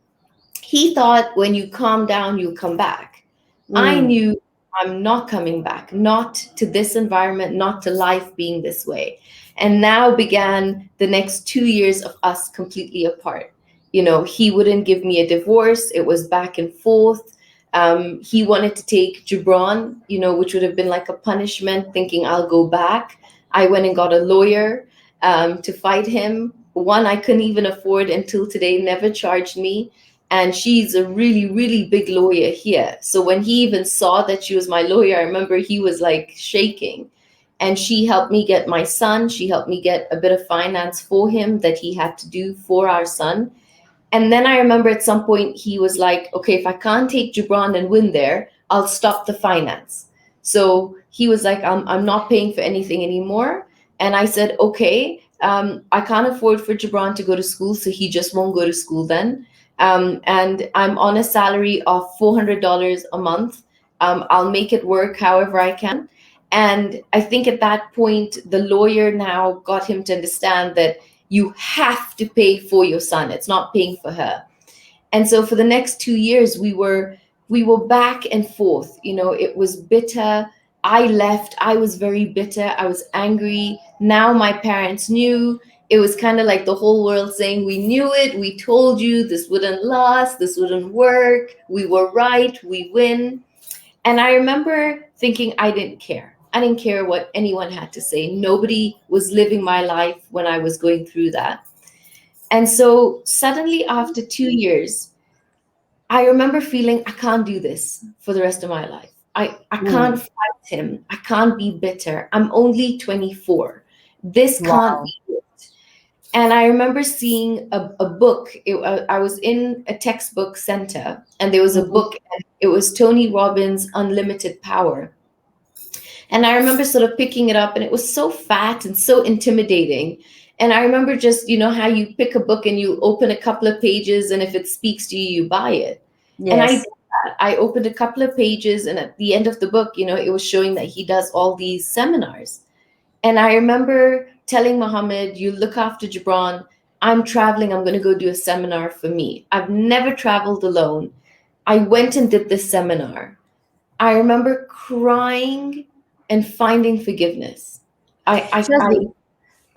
S2: He thought, when you calm down, you'll come back. I
S1: Mm.
S2: knew I'm not coming back, not to this environment, not to life being this way. And now began the next 2 years of us completely apart. He wouldn't give me a divorce. It was back and forth. He wanted to take Gibran, which would have been like a punishment, thinking I'll go back. I went and got a lawyer to fight him. One I couldn't even afford until today, never charged me. And she's a really, really big lawyer here. So when he even saw that she was my lawyer, I remember he was like shaking. And she helped me get my son. She helped me get a bit of finance for him that he had to do for our son. And then I remember at some point he was like, okay, if I can't take Gibran and win there, I'll stop the finance. So he was like, I'm not paying for anything anymore. And I said, okay, I can't afford for Gibran to go to school, so he just won't go to school then. And I'm on a salary of $400 a month. I'll make it work however I can. And I think at that point, the lawyer now got him to understand that you have to pay for your son. It's not paying for her. And so for the next 2 years, we were back and forth. It was bitter. I left. I was very bitter. I was angry. Now my parents knew. It was kind of like the whole world saying, we knew it. We told you this wouldn't last. This wouldn't work. We were right. We win. And I remember thinking I didn't care. I didn't care what anyone had to say. Nobody was living my life when I was going through that. And so suddenly, after 2 years, I remember feeling I can't do this for the rest of my life. I can't
S1: Mm.
S2: fight him. I can't be bitter. I'm only 24. This can't
S1: Wow.
S2: be it. And I remember seeing a book. I was in a textbook center, and there was a
S1: Mhm.
S2: book, and it was Tony Robbins' Unlimited Power. And I remember sort of picking it up, and it was so fat and so intimidating. And I remember just, how you pick a book and you open a couple of pages, and if it speaks to you, you buy it. And I did
S1: Yes.
S2: that. I opened a couple of pages, and at the end of the book, it was showing that he does all these seminars. And I remember telling Mohammed, you look after Gibran. I'm traveling. I'm going to go do a seminar for me. I've never traveled alone. I went and did this seminar. I remember crying and finding forgiveness. I
S1: Shazmeen,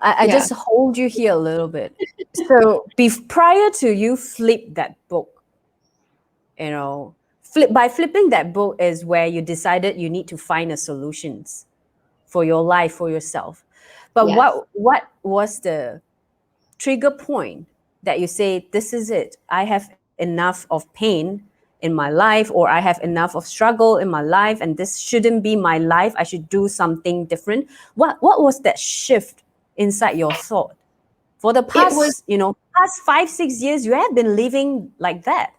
S1: I
S2: yeah,
S1: just hold you here a little bit. So, prior to you flip that book, by flipping that book is where you decided you need to find a solutions for your life, for yourself. But
S2: yes.
S1: what was the trigger point that you say, this is it? I have enough of pain in my life, or I have enough of struggle in my life, and this shouldn't be my life. I should do something different. What was that shift inside your thought? For the
S2: It was
S1: past 5, 6 years, you have been living like that.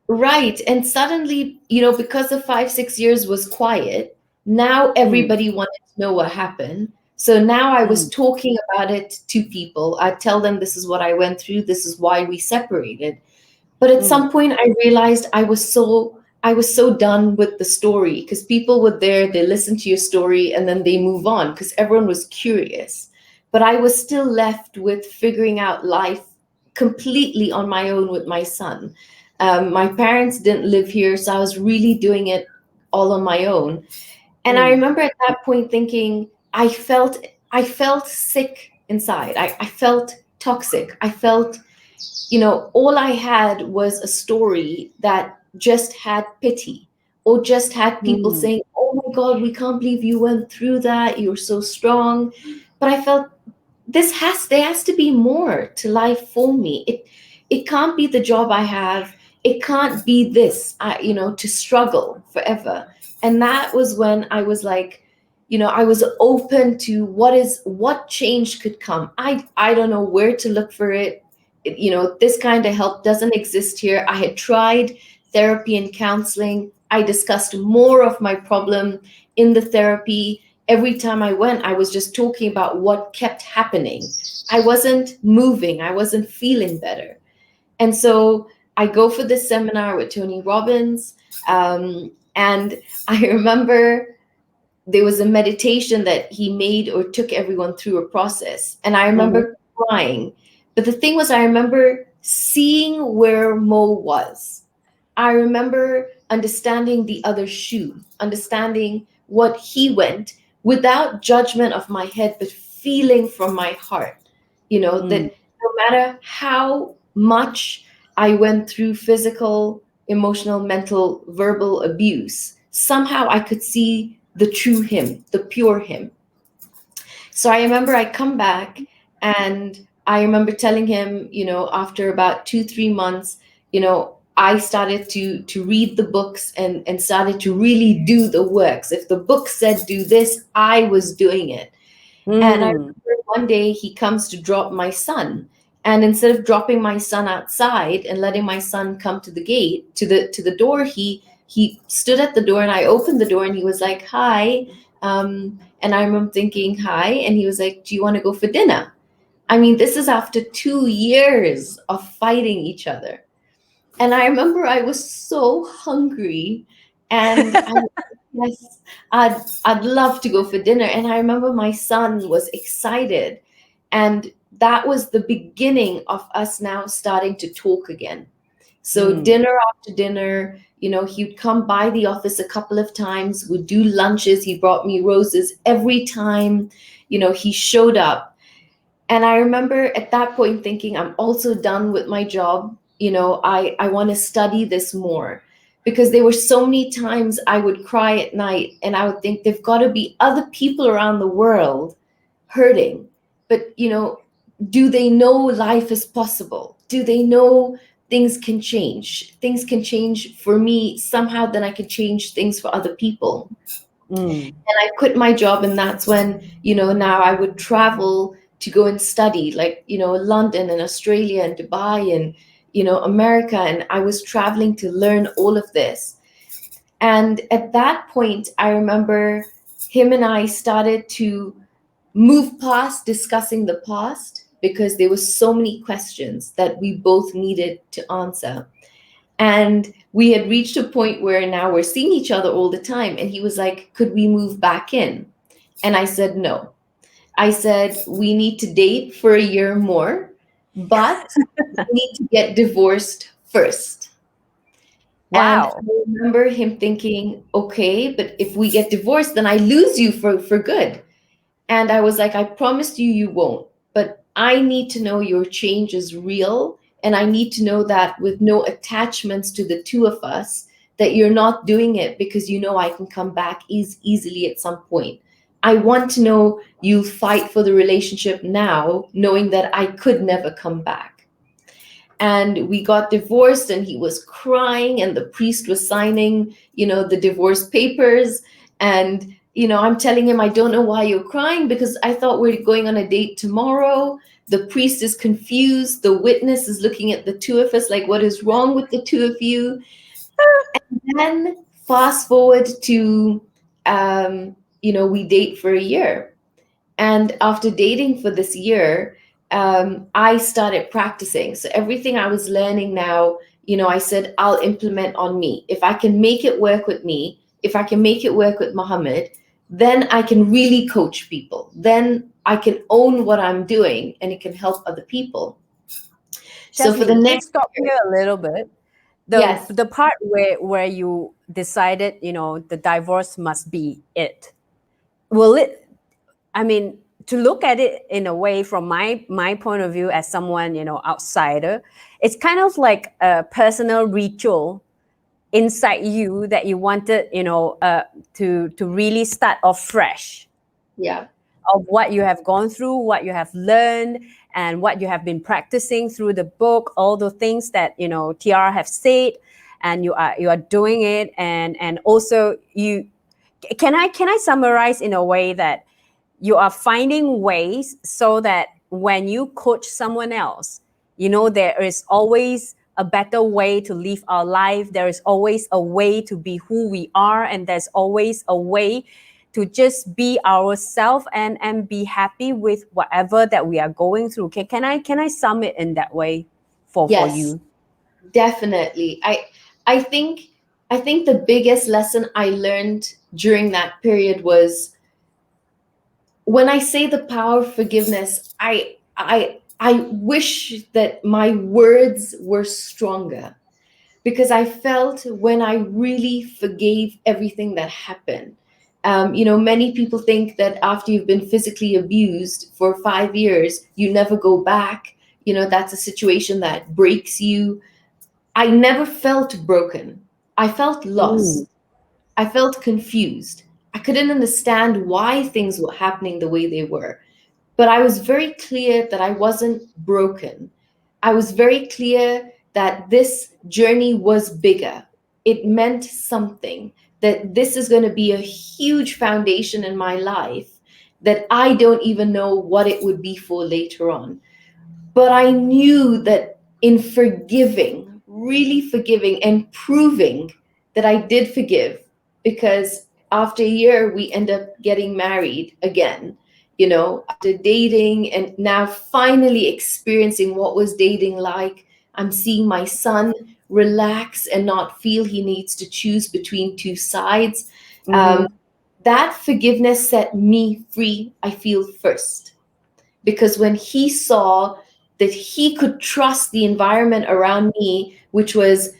S2: right. And suddenly, because the 5, 6 years was quiet, now
S1: Mm,
S2: everybody wanted to know what happened. So now I was
S1: mm,
S2: talking about it to people. I tell them this is what I went through, this is why we separated. But at
S1: mm,
S2: some point I realized I was so done with the story, because people were there, they listen to your story, and then they move on because everyone was curious. But I was still left with figuring out life completely on my own with my son. My parents didn't live here, so I was really doing it all on my own. And I
S1: mm,
S2: remember at that point thinking, I felt sick inside. I felt toxic. I felt, all I had was a story that just had pity, or just had people
S1: mm,
S2: saying, oh my God, we can't believe you went through that. You're so strong. But I felt there has to be more to life for me. It can't be the job I have. It can't be this, to struggle forever. And that was when I was like, I was open to what change could come. I don't know where to look for it. This kind of help doesn't exist here. I had tried therapy and counseling. I discussed more of my problem in the therapy. Every time I went, I was just talking about what kept happening. I wasn't moving, I wasn't feeling better. And so I go for this seminar with Tony Robbins. And I remember there was a meditation that he made or took everyone through a process. And I
S1: mhm,
S2: remember crying. But the thing was, I remember seeing where Mo was. I remember understanding the other shoe, understanding what he went, without judgment of my head, but feeling from my heart.
S1: mm,
S2: That no matter how much I went through physical, emotional, mental, verbal abuse, somehow I could see the true him, the pure him. So I remember I come back, and I remember telling him, after about 2, 3 months, I started to read the books, and started to really do the works. If the book said do this, I was doing it. And I
S1: mm,
S2: remember one day he comes to drop my son. And instead of dropping my son outside and letting my son come to the gate, to the door, he stood at the door, and I opened the door, and he was like, hi. And I remember thinking, hi. And he was like, do you want to go for dinner? I mean, this is after 2 years of fighting each other. And I remember I was so hungry, and yes, I'd love to go for dinner. And I remember my son was excited, and that was the beginning of us now starting to talk again. So dinner after dinner, he'd come by the office a couple of times, would do lunches. He brought me roses every time, he showed up. And I remember at that point thinking, I'm also done with my job. I want to study this more, because there were so many times I would cry at night and I would think there've got to be other people around the world hurting. But, do they know life is possible? Do they know things can change? Things can change for me somehow, then I can change things for other people. And I quit my job, and that's when, now I would travel to go and study, like, London and Australia and Dubai and, America. And I was traveling to learn all of this. And at that point, I remember him and I started to move past discussing the past, because there were so many questions that we both needed to answer. And we had reached a point where now we're seeing each other all the time. And he was like, could we move back in? And I said, no. I said, we need to date for a year more, but we need to get divorced first. And
S1: Wow.
S2: I remember him thinking, okay, but if we get divorced, then I lose you for good. And I was like, I promised you, you won't. But I need to know your change is real. And I need to know that with no attachments to the two of us, that you're not doing it because I can come back easily at some point. I want to know you'll fight for the relationship now, knowing that I could never come back. And we got divorced, and he was crying, and the priest was signing, the divorce papers. And I'm telling him, I don't know why you're crying, because I thought we're going on a date tomorrow. The priest is confused. The witness is looking at the two of us like, what is wrong with the two of you? And then fast forward to, we date for a year. And after dating for this year, I started practicing. So everything I was learning now, I said, I'll implement on me. If I can make it work with me, if I can make it work with Mohammed, then I can really coach people. Then I can own what I'm doing, and it can help other people. So for the
S1: Jasmine,
S2: next
S1: please stop here a little bit.
S2: Yes.
S1: The part where you decided, the divorce must be it. Will it? I mean, to look at it in a way from my point of view as someone, outsider, it's kind of like a personal ritual inside you that you wanted, to really start off fresh
S2: Yeah.
S1: of what you have gone through, what you have learned, and what you have been practicing through the book, all the things that TR have said, and you are doing it, and also you can I summarize in a way that you are finding ways so that when you coach someone else, there is always a better way to live our life. There is always a way to be who we are, and there's always a way to just be ourselves and be happy with whatever that we are going through. Can I sum it in that way for
S2: Yes,
S1: you?
S2: definitely. I think the biggest lesson I learned during that period was, when I say the power of forgiveness, I wish that my words were stronger, because I felt when I really forgave everything that happened. Many people think that after you've been physically abused for 5 years, you never go back. That's a situation that breaks you. I never felt broken. I felt lost. I felt confused. I couldn't understand why things were happening the way they were. But I was very clear that I wasn't broken. I was very clear that this journey was bigger. It meant something, that this is going to be a huge foundation in my life that I don't even know what it would be for later on. But I knew that in forgiving, really forgiving and proving that I did forgive, because after a year, we end up getting married again, after dating and now finally experiencing what was dating like. I'm seeing my son relax and not feel he needs to choose between two sides. That forgiveness set me free, I feel, first. Because when he saw that he could trust the environment around me, which was,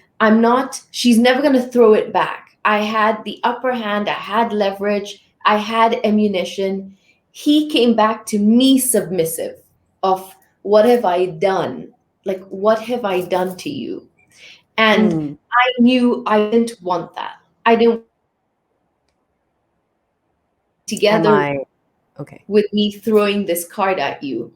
S2: she's never going to throw it back. I had the upper hand, I had leverage, I had ammunition. He came back to me submissive of, what have I done? Like, what have I done to you? And I knew I didn't want that. I didn't
S1: Am
S2: together
S1: I okay?
S2: with me throwing this card at you.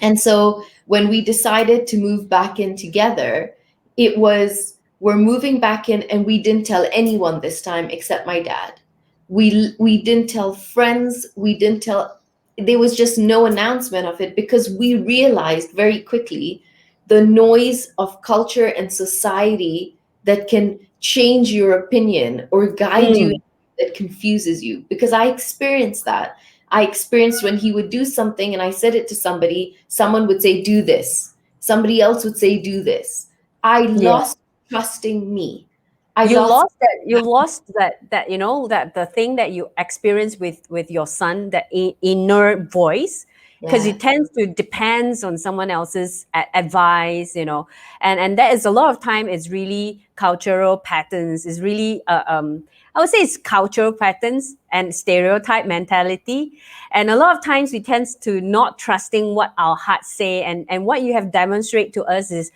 S2: And so when we decided to move back in together, it was, we're moving back in, and we didn't tell anyone this time except my dad. We didn't tell friends, we didn't tell, there was just no announcement of it, because we realized very quickly the noise of culture and society that can change your opinion or guide you,
S1: Mm.
S2: that confuses you. Because I experienced that. I experienced when he would do something and I said it to somebody, someone would say, do this. Somebody else would say, do this. I
S1: Yeah.
S2: lost trusting me. I
S1: You
S2: lost.
S1: lost that. You lost that you know, that the thing that you experience with your son, that inner voice, because
S2: Yeah.
S1: it tends to depends on someone else's advice, you know. And that is a lot of time, it's really cultural patterns, is really I would say it's cultural patterns and stereotype mentality. And a lot of times we tend to not trusting what our hearts say. And what you have demonstrated to us is,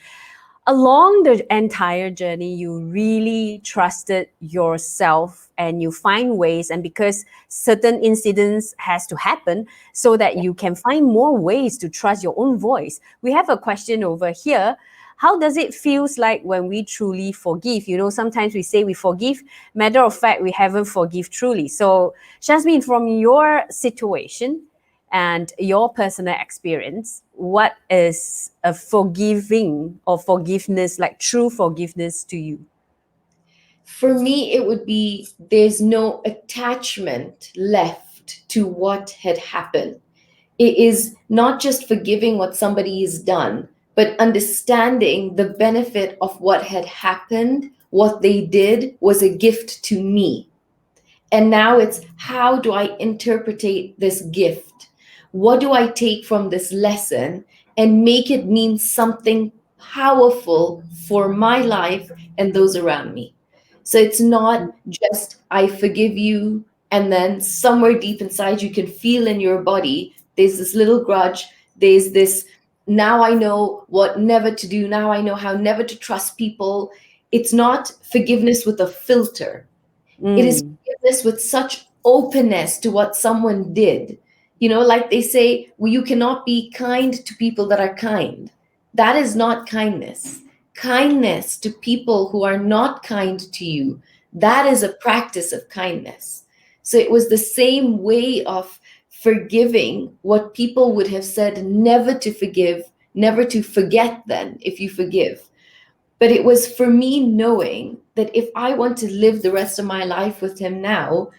S1: along the entire journey, you really trusted yourself, and you find ways, and because certain incidents has to happen so that you can find more ways to trust your own voice. We have a question over here. How does it feels like when we truly forgive? You know, sometimes we say we forgive, matter of fact we haven't forgive truly. So Shazmeen, from your situation and your personal experience, what is a forgiving or forgiveness, like true forgiveness to you?
S2: For me, it would be, there's no attachment left to what had happened. It is not just forgiving what somebody has done, but understanding the benefit of what had happened, what they did was a gift to me. And now it's, how do I interpretate this gift? What do I take from this lesson and make it mean something powerful for my life and those around me? So it's not just, I forgive you, and then somewhere deep inside you can feel in your body there's this little grudge, there's this, now I know what never to do, now I know how never to trust people. It's not forgiveness with a filter. It is
S1: Mm,
S2: forgiveness with such openness to what someone did. You know, like they say, well, you cannot be kind to people that are kind. That is not kindness. Kindness to people who are not kind to you, that is a practice of kindness. So it was the same way of forgiving what people would have said never to forgive, never to forget, then, if you forgive. But it was for me knowing that if I want to live the rest of my life with him now,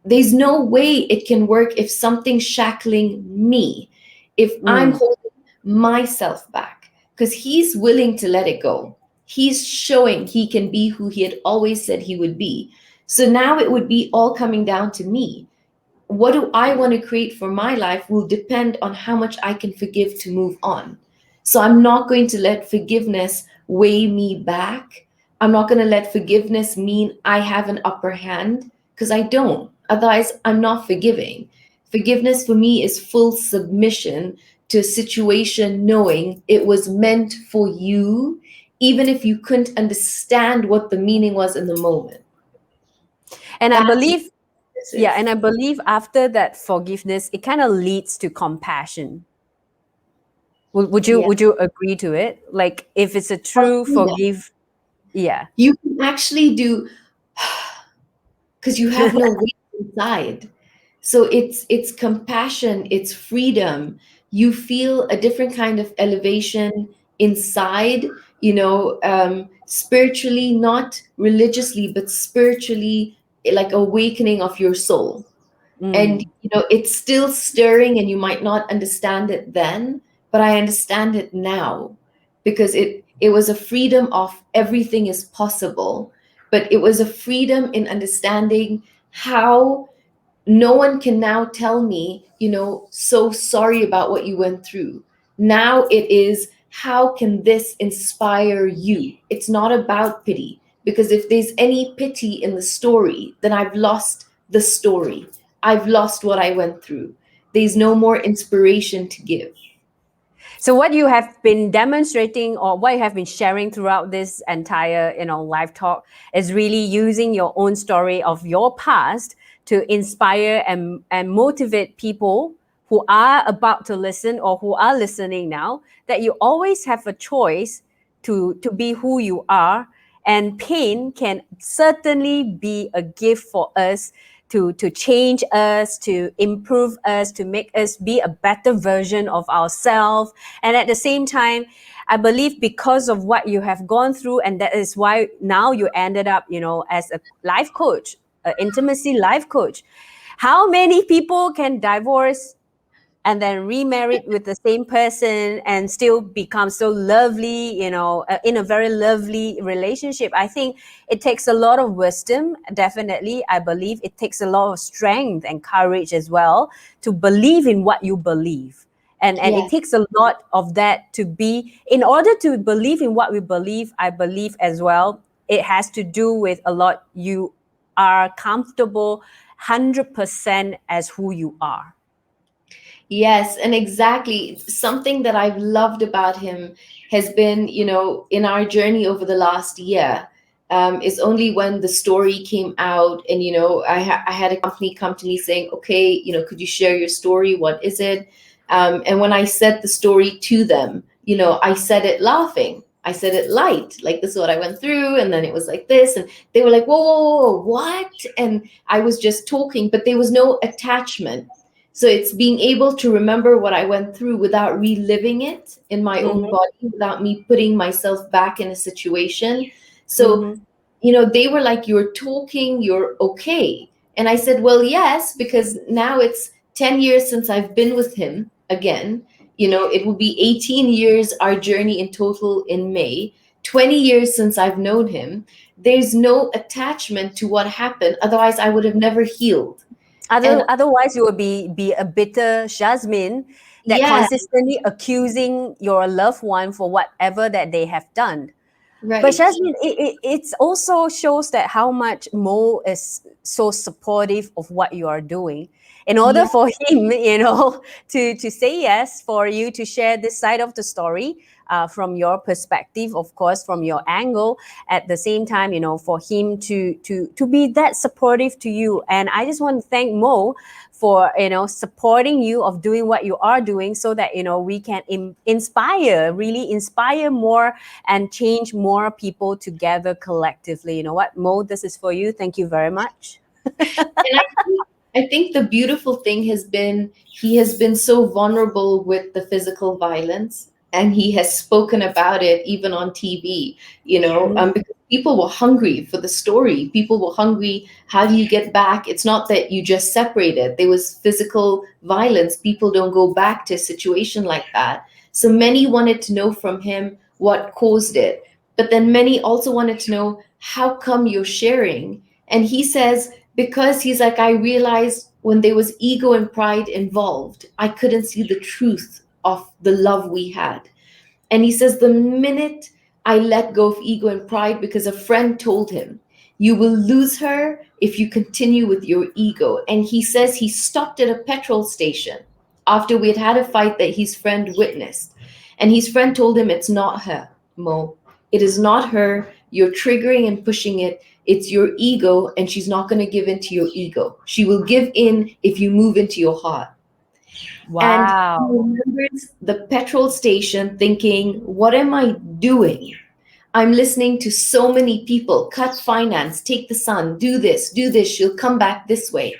S2: there's no way it can work if something's shackling me, if I'm
S1: mm,
S2: holding myself back, because he's willing to let it go. He's showing he can be who he had always said he would be. So now it would be all coming down to me. What do I want to create for my life will depend on how much I can forgive to move on. So I'm not going to let forgiveness weigh me back. I'm not going to let forgiveness mean I have an upper hand, because I don't. Otherwise, I'm not forgiving. Forgiveness for me is full submission to a situation, knowing it was meant for you, even if you couldn't understand what the meaning was in the moment.
S1: and I
S2: That's what
S1: believe,
S2: this
S1: yeah,
S2: is.
S1: and I believe after that forgiveness, it kind of leads to compassion.
S2: Yeah.
S1: Would you agree to it? Like, if it's a true forgive, yeah.
S2: You can actually do, because you have no weight inside. So it's compassion, it's freedom. You feel a different kind of elevation inside, spiritually, not religiously, but spiritually, like awakening of your soul. And
S1: Mm,
S2: it's still stirring, and you might not understand it then, but I understand it now, because it was a freedom of everything is possible, but it was a freedom in understanding how no one can now tell me, so sorry about what you went through. Now it is, how can this inspire you? It's not about pity, because if there's any pity in the story, then I've lost the story. I've lost what I went through. There's no more inspiration to give.
S1: So what you have been demonstrating, or what you have been sharing throughout this entire, live talk, is really using your own story of your past to inspire and motivate people who are about to listen or who are listening now, that you always have a choice to be who you are. And pain can certainly be a gift for us to change us, to improve us, to make us be a better version of ourselves. And at the same time, I believe because of what you have gone through, and that is why now you ended up, as a life coach, an intimacy life coach. How many people can divorce and then remarried with the same person and still become so lovely, in a very lovely relationship? I think it takes a lot of wisdom, definitely. I believe it takes a lot of strength and courage as well to believe in what you believe. And it
S2: Yes.
S1: takes a lot of that to be, in order to believe in what we believe, I believe as well, it has to do with a lot. You are comfortable 100% as who you are.
S2: Yes, and exactly. Something that I've loved about him has been, in our journey over the last year, is only when the story came out, and, I had a company come to me saying, okay, could you share your story? What is it? And when I said the story to them, I said it laughing. I said it light, like, this is what I went through, and then it was like this, and they were like, whoa, whoa, whoa, whoa, what? And I was just talking, but there was no attachment. So it's being able to remember what I went through without reliving it in my own
S1: Mm-hmm.
S2: body, without me putting myself back in a situation. So,
S1: Mm-hmm.
S2: they were like, you're talking, you're okay. And I said, well, yes, because now it's 10 years since I've been with him again. It will be 18 years, our journey in total in May, 20 years since I've known him. There's no attachment to what happened. Otherwise, I would have never healed. And
S1: Otherwise, you will be a bitter Jasmine that
S2: yeah,
S1: consistently accusing your loved one for whatever that they have done. But
S2: right.
S1: Jasmine, it also shows that how much Mo is so supportive of what you are doing. In order
S2: Yeah,
S1: for him, to say yes, for you to share this side of the story, from your perspective, of course, from your angle. At the same time, for him to be that supportive to you. And I just want to thank Mo for supporting you of doing what you are doing, so that we can inspire, really inspire more and change more people together collectively. You know what, Mo, this is for you. Thank you very much.
S2: and I think the beautiful thing has been, he has been so vulnerable with the physical violence, and he has spoken about it even on TV, because people were hungry for the story. People were hungry. How do you get back? It's not that you just separated. There was physical violence. People don't go back to a situation like that. So many wanted to know from him what caused it. But then many also wanted to know, how come you're sharing? And he says, because he's like, I realized when there was ego and pride involved, I couldn't see the truth of the love we had. And he says, the minute I let go of ego and pride, because a friend told him, you will lose her if you continue with your ego. And he says he stopped at a petrol station after we had had a fight that his friend witnessed. And his friend told him, it's not her, Mo. It is not her. You're triggering and pushing it. It's your ego, and she's not going to give in to your ego. She will give in if you move into your heart. And he
S1: Wow.
S2: remembers the petrol station thinking, what am I doing? I'm listening to so many people cut finance, take the sun, do this, she'll come back this way.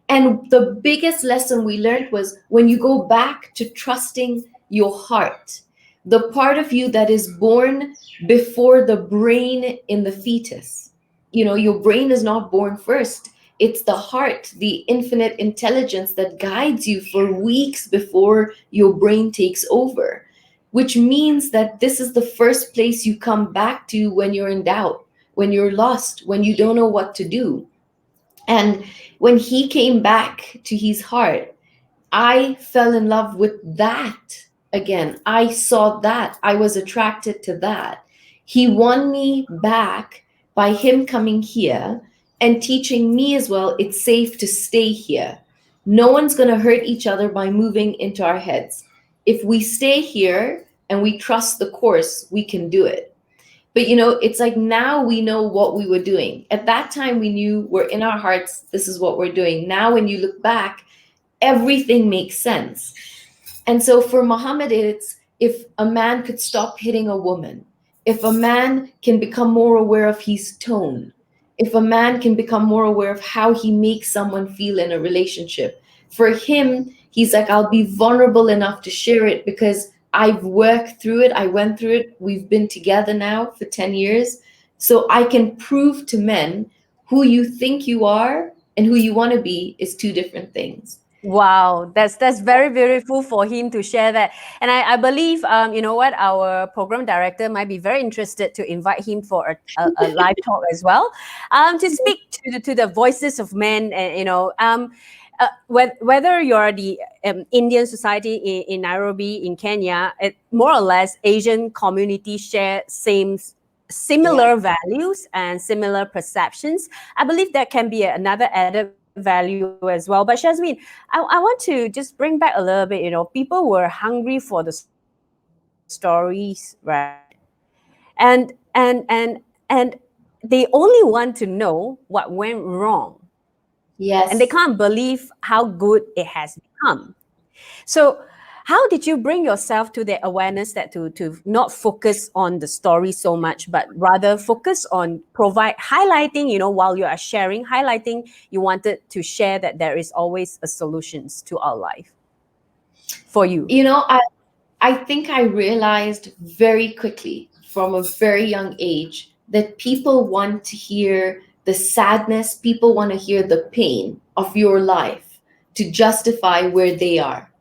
S2: And the biggest lesson we learned was, when you go back to trusting your heart, the part of you that is born before the brain in the fetus. Your brain is not born first. It's the heart, the infinite intelligence that guides you for weeks before your brain takes over, which means that this is the first place you come back to when you're in doubt, when you're lost, when you don't know what to do. And when he came back to his heart, I fell in love with that again. I saw that. I was attracted to that. He won me back by him coming here and teaching me as well it's safe to stay here. No one's going to hurt each other by moving into our heads. If we stay here and we trust the course, we can do it. But it's like now we know what we were doing. At that time, we knew we're in our hearts, this is what we're doing. Now, when you look back, everything makes sense. And so for Muhammad, it's if a man could stop hitting a woman, if a man can become more aware of his tone, if a man can become more aware of how he makes someone feel in a relationship, for him, he's like, I'll be vulnerable enough to share it because I've worked through it. I went through it. We've been together now for 10 years. So I can prove to men who you think you are and who you want to be is two different things.
S1: Wow, that's very beautiful for him to share that. And I believe, you know what, our program director might be very interested to invite him for a live talk as well, to speak to the voices of men, and whether you're the Indian society in Nairobi, in Kenya, more or less Asian community share similar values and similar perceptions. I believe that can be another added value as well. But Shazmeen, I want to just bring back a little bit. People were hungry for the stories, right? And they only want to know what went wrong.
S2: Yes.
S1: And they can't believe how good it has become. So how did you bring yourself to the awareness that to not focus on the story so much, but rather focus on highlighting, while you are sharing, highlighting, you wanted to share that there is always a solutions to our life for you?
S2: I think I realized very quickly from a very young age that people want to hear the sadness, people want to hear the pain of your life to justify where they are,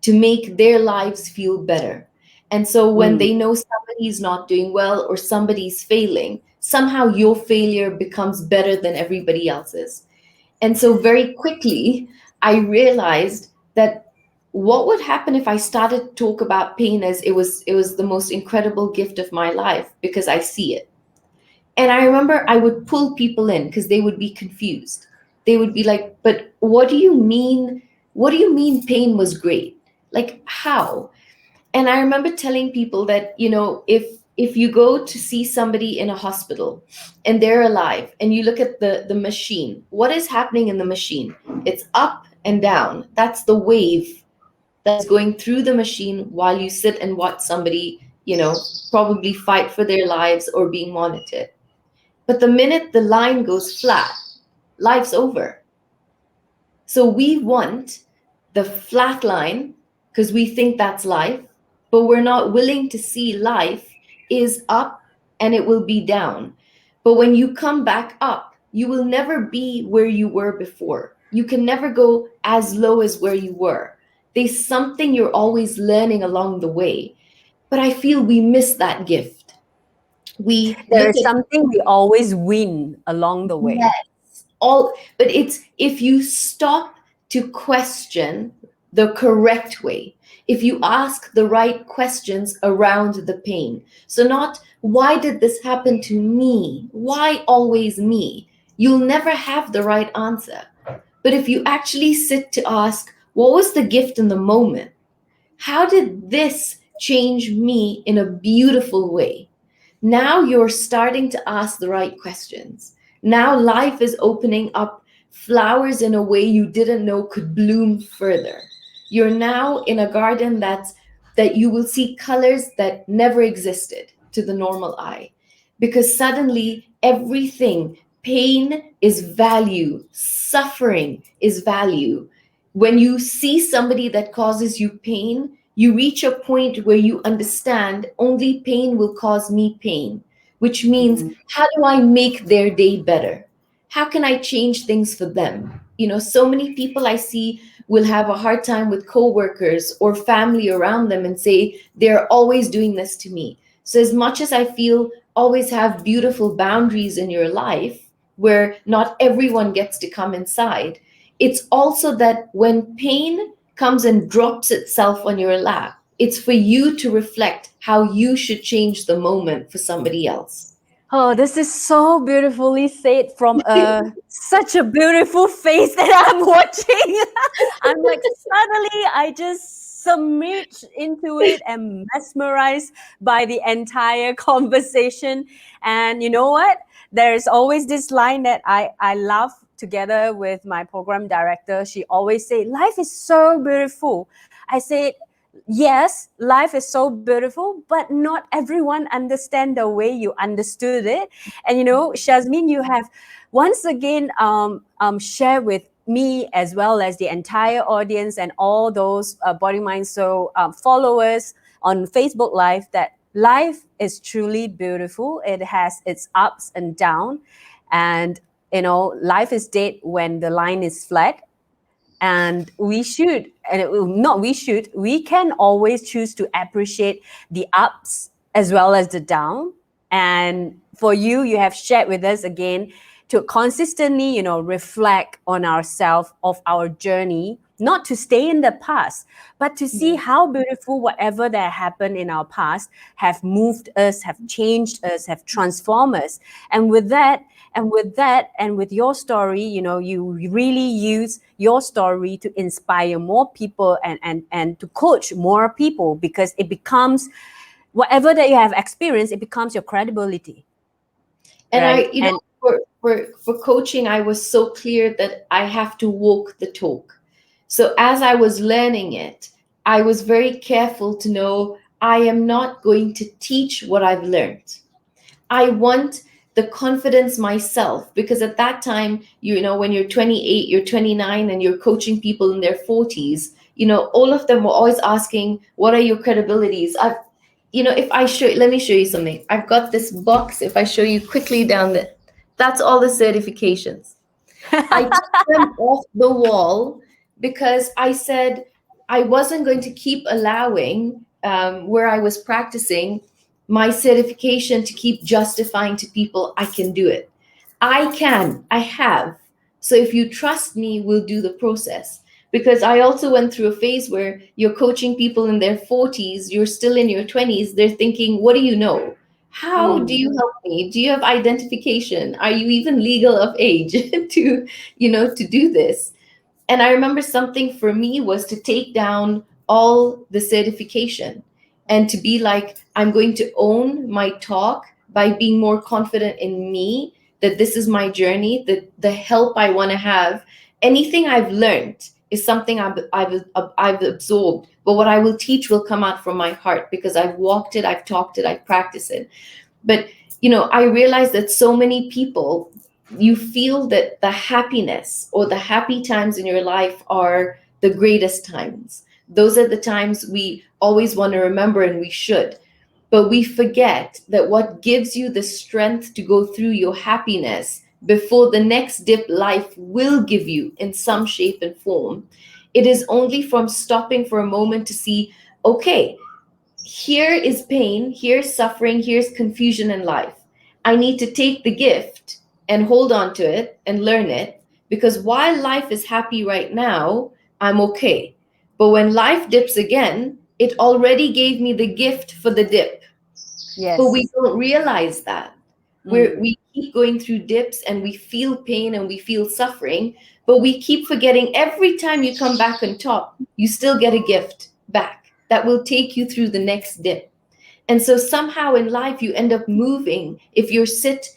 S2: to make their lives feel better. And so when they know somebody's not doing well or somebody's failing, somehow your failure becomes better than everybody else's. And so very quickly, I realized that what would happen if I started to talk about pain as it was the most incredible gift of my life because I see it. And I remember I would pull people in because they would be confused. They would be like, but what do you mean? What do you mean pain was great? Like how? And I remember telling people that, if you go to see somebody in a hospital and they're alive and you look at the machine, what is happening in the machine? It's up and down. That's the wave that's going through the machine while you sit and watch somebody, probably fight for their lives or being monitored. But the minute the line goes flat, life's over. So we want the flat line because we think that's life, but we're not willing to see life is up and it will be down. But when you come back up, you will never be where you were before. You can never go as low as where you were. There's something you're always learning along the way. But I feel we miss that gift.
S1: There is something we always win along the way.
S2: Yes. But it's if you stop to question the correct way, if you ask the right questions around the pain. So not why did this happen to me? Why always me? You'll never have the right answer. But if you actually sit to ask, what was the gift in the moment? How did this change me in a beautiful way? Now you're starting to ask the right questions. Now life is opening up flowers in a way you didn't know could bloom further. You're now in a garden that you will see colors that never existed to the normal eye. Because suddenly everything, pain is value, suffering is value. When you see somebody that causes you pain, you reach a point where you understand only pain will cause me pain, which means how do I make their day better? How can I change things for them? So many people I see will have a hard time with coworkers or family around them and say they're always doing this to me. So as much as I feel always have beautiful boundaries in your life where not everyone gets to come inside, it's also that when pain comes and drops itself on your lap, It's for you to reflect how you should change the moment for somebody else.
S1: Oh, this is so beautifully said from such a beautiful face that I'm watching. I'm like, suddenly I just submerged into it and mesmerized by the entire conversation. And you know what? There's always this line that I love together with my program director. She always say, life is so beautiful. I said, yes, life is so beautiful, but not everyone understand the way you understood it. And you know, Shazmeen, you have once again shared with me as well as the entire audience and all those Body Mind Soul followers on Facebook Live that life is truly beautiful. It has its ups and downs, and you know, life is dead when the line is flat, and we should, and not we should, we can always choose to appreciate the ups as well as the down. And for you, you have shared with us again to consistently, you know, reflect on ourselves of our journey, not to stay in the past, but to see how beautiful whatever that happened in our past have moved us, have changed us, have transformed us. And with that, and with your story, you know, you really use your story to inspire more people, and to coach more people, because it becomes whatever that you have experienced, it becomes your credibility,
S2: And
S1: right?
S2: I, you
S1: And
S2: know, for coaching, I was so clear that I have to walk the talk. So as I was learning it, I was very careful to know I am not going to teach what I've learned. I want the confidence myself, because at that time, you know, when you're 28, you're 29, and you're coaching people in their 40s, you know, all of them were always asking, what are your credibilities? I've, you know, if I show, let me show you something. I've got this box. If I show you quickly down there, that's all the certifications. I took them off the wall because I said I wasn't going to keep allowing where I was practicing my certification to keep justifying to people I can do it. I can, I have. So if you trust me, we'll do the process. Because I also went through a phase where you're coaching people in their 40s, you're still in your 20s, they're thinking, what do you know? How do
S1: mm,
S2: you help me? Do you have identification? Are you even legal of age to, you know, to do this? And I remember something for me was to take down all the certification and to be like, I'm going to own my talk by being more confident in me, that this is my journey, that the help I want to have, anything I've learned is something I've absorbed. But what I will teach will come out from my heart because I've walked it, I've talked it, I've practiced it. But, you know, I realized that so many people, you feel that the happiness or the happy times in your life are the greatest times. Those are the times we always want to remember, and we should. But we forget that what gives you the strength to go through your happiness before the next dip life will give you in some shape and form, it is only from stopping for a moment to see, okay, here is pain, here's suffering, here's confusion in life. I need to take the gift and hold on to it and learn it, because while life is happy right now, I'm okay. But when life dips again, it already gave me the gift for the dip. But we
S1: yes.
S2: don't realize that.
S1: Mm.
S2: We keep going through dips and we feel pain and we feel suffering, but we keep forgetting every time you come back on top, you still get a gift back that will take you through the next dip. And so somehow in life you end up moving. If you sit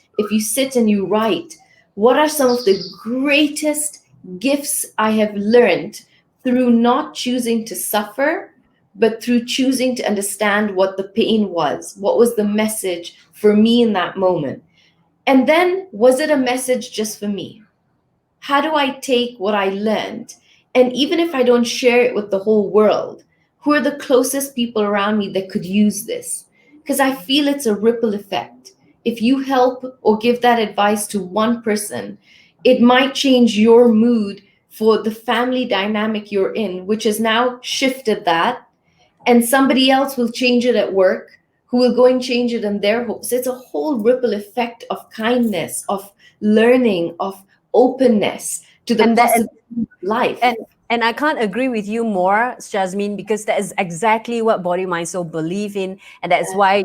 S2: and you write, what are some of the greatest gifts I have learned through not choosing to suffer, but through choosing to understand what the pain was? What was the message for me in that moment? And then, was it a message just for me? How do I take what I learned? And even if I don't share it with the whole world, who are the closest people around me that could use this? Because I feel it's a ripple effect. If you help or give that advice to one person, it might change your mood for the family dynamic you're in, which has now shifted that, and somebody else will change it at work, who will go and change it in their homes. It's a whole ripple effect of kindness, of learning, of openness to the
S1: And that
S2: possibility of
S1: and
S2: life.
S1: And I can't agree with you more, Jasmine, because that is exactly what Body Mind Soul believe in. And that's why,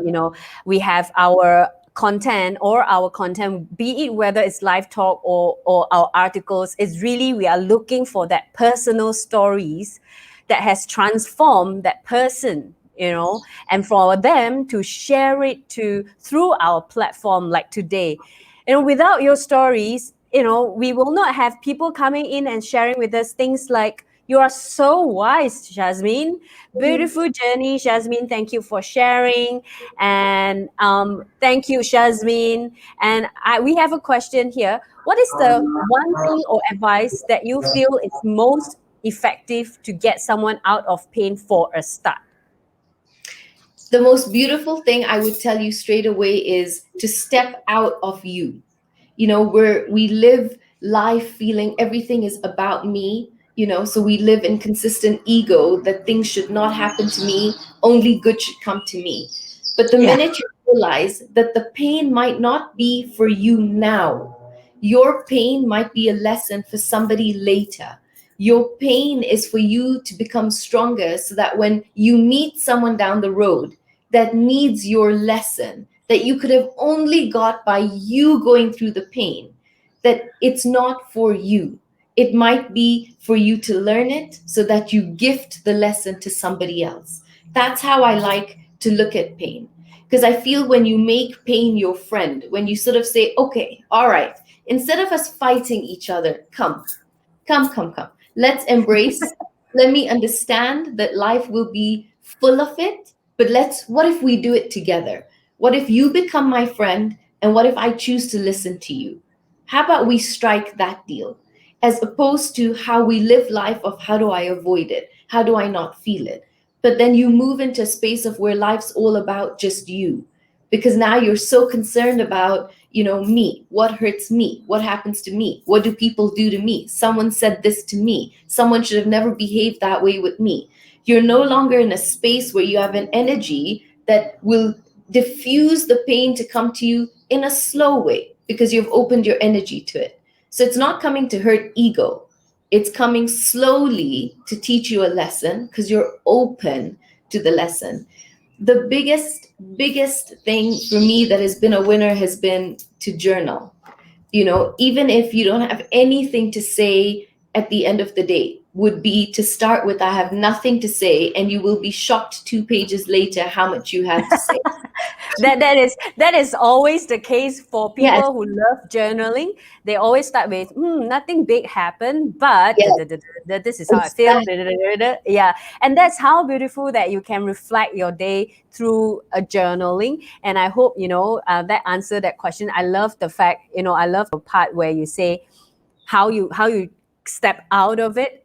S1: we have our content or our content, be it whether it's live talk or our articles, is really we are looking for that personal stories that has transformed that person, and for them to share it to through our platform like today. Without your stories, we will not have people coming in and sharing with us things like, you are so wise, Jasmine. Beautiful journey, Jasmine. Thank you for sharing. And thank you, Jasmine. And we have a question here. What is the one thing or advice that you feel is most effective to get someone out of pain for a start?
S2: The most beautiful thing I would tell you straight away is to step out of you. Where we live life feeling everything is about me, so we live in consistent ego that things should not happen to me, only good should come to me. But the
S1: Yeah.
S2: minute you realize that the pain might not be for you now, your pain might be a lesson for somebody later. Your pain is for you to become stronger so that when you meet someone down the road that needs your lesson, that you could have only got by you going through the pain, that it's not for you. It might be for you to learn it so that you gift the lesson to somebody else. That's how I like to look at pain. Because I feel when you make pain your friend, when you sort of say, okay, all right, instead of us fighting each other, come, come, come, come. Let's embrace. Let me understand that life will be full of it. But what if we do it together? What if you become my friend? And what if I choose to listen to you? How about we strike that deal? As opposed to how we live life of how do I avoid it? How do I not feel it? But then you move into a space of where life's all about just you. Because now you're so concerned about me, what hurts me, what happens to me, what do people do to me, someone said this to me, someone should have never behaved that way with me. You're no longer in a space where you have an energy that will diffuse the pain to come to you in a slow way because you've opened your energy to it. So it's not coming to hurt ego, it's coming slowly to teach you a lesson because you're open to the lesson. The biggest thing for me that has been a winner has been to journal. Even if you don't have anything to say at the end of the day, would be to start with, I have nothing to say, and you will be shocked 2 pages later how much you have to say.
S1: That is always the case for
S2: Yes,
S1: people who love journaling. They always start with, nothing big happened, but
S2: yes,
S1: this is how I feel.
S2: exactly.
S1: Yeah, and that's how beautiful that you can reflect your day through a journaling. And I hope that answered that question. I love the fact, I love the part where you say how you step out of it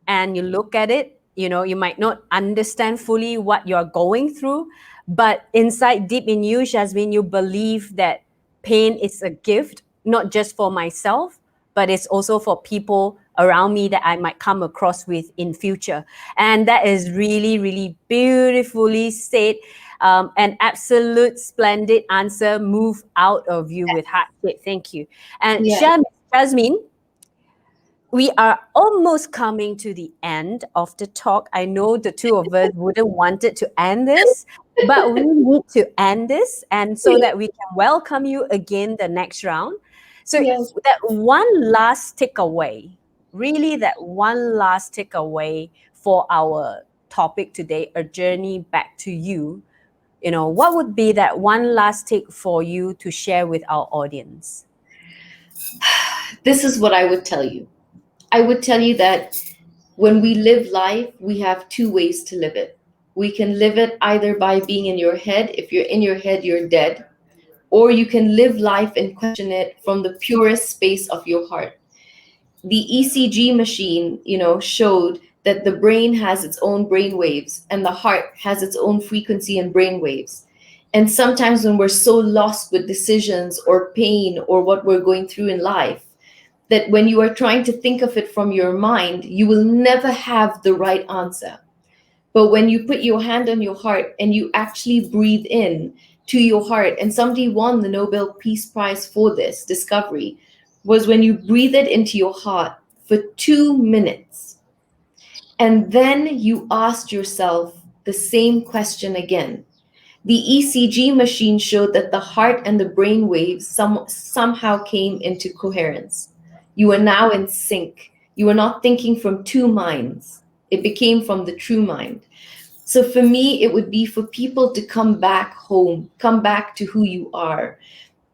S1: and you look at it. You might not understand fully what you're going through, but inside deep in you, Jasmine, you believe that pain is a gift, not just for myself, but it's also for people around me that I might come across with in future. And that is really, really beautifully said. An absolute splendid answer. Move out of you with heart shape. Thank you. And
S2: Yeah.
S1: Jasmine, we are almost coming to the end of the talk. I know the two of us wouldn't want it to end this, but we need to end this, and so that we can welcome you again the next round. So
S2: Yes.
S1: that one last takeaway, really that one last takeaway for our topic today, a journey back to you. What would be that one last take for you to share with our audience?
S2: This is what I would tell you. I would tell you that when we live life, we have two ways to live it. We can live it either by being in your head. If you're in your head, you're dead. Or you can live life and question it from the purest space of your heart. The ECG machine, showed that the brain has its own brain waves and the heart has its own frequency and brain waves. And sometimes when we're so lost with decisions or pain or what we're going through in life, that when you are trying to think of it from your mind, you will never have the right answer. But when you put your hand on your heart and you actually breathe in to your heart, and somebody won the Nobel Peace Prize for this discovery, was when you breathe it into your heart for 2 minutes. And then you asked yourself the same question again. The ECG machine showed that the heart and the brain waves somehow came into coherence. You are now in sync. You are not thinking from two minds. It became from the true mind. So for me, it would be for people to come back home, come back to who you are.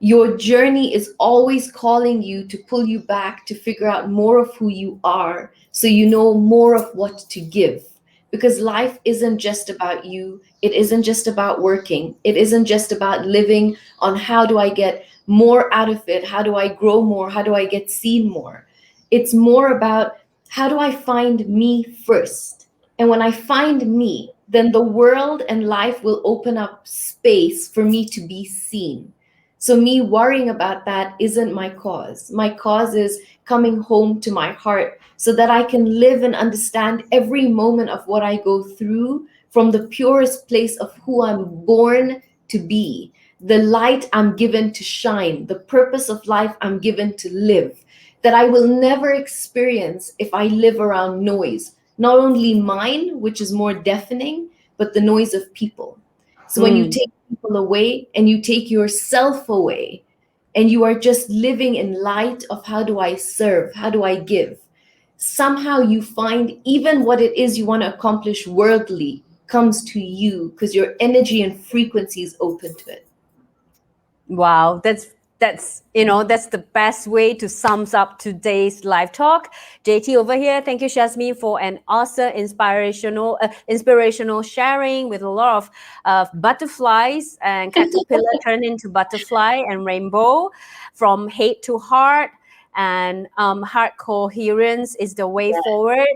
S2: Your journey is always calling you to pull you back to figure out more of who you are so you know more of what to give. Because life isn't just about you, it isn't just about working, it isn't just about living on how do I get more out of it, how do I grow more, how do I get seen more. It's more about how do I find me first. And when I find me, then the world and life will open up space for me to be seen. So, me worrying about that isn't my cause. My cause is coming home to my heart so that I can live and understand every moment of what I go through from the purest place of who I'm born to be, the light I'm given to shine, the purpose of life I'm given to live, that I will never experience if I live around noise, not only mine, which is more deafening, but the noise of people. So when you
S1: Mm.
S2: take people away and you take yourself away and you are just living in light of how do I serve, how do I give, somehow you find even what it is you want to accomplish worldly comes to you because your energy and frequency is open to it.
S1: Wow, that's that's the best way to sums up today's live talk. JT over here, thank you, Jasmine, for an awesome inspirational sharing with a lot of butterflies and caterpillar turned into butterfly and rainbow, from hate to heart, and heart coherence is the way forward.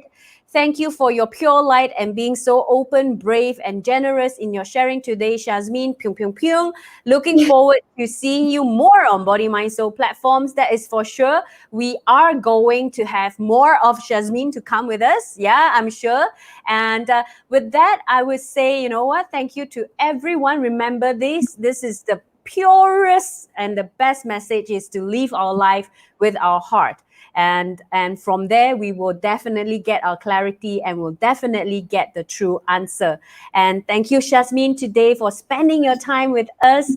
S1: Thank you for your pure light and being so open, brave, and generous in your sharing today, Shazmeen. Pyung, pyung, pyung. Looking forward to seeing you more on Body, Mind, Soul platforms. That is for sure. We are going to have more of Shazmeen to come with us. Yeah, I'm sure. And with that, I would say, you know what? Thank you to everyone. Remember this. This is the purest and the best message is to live our life with our heart. And from there we will definitely get our clarity and we'll definitely get the true answer. And thank you, Shazmeen, today for spending your time with us.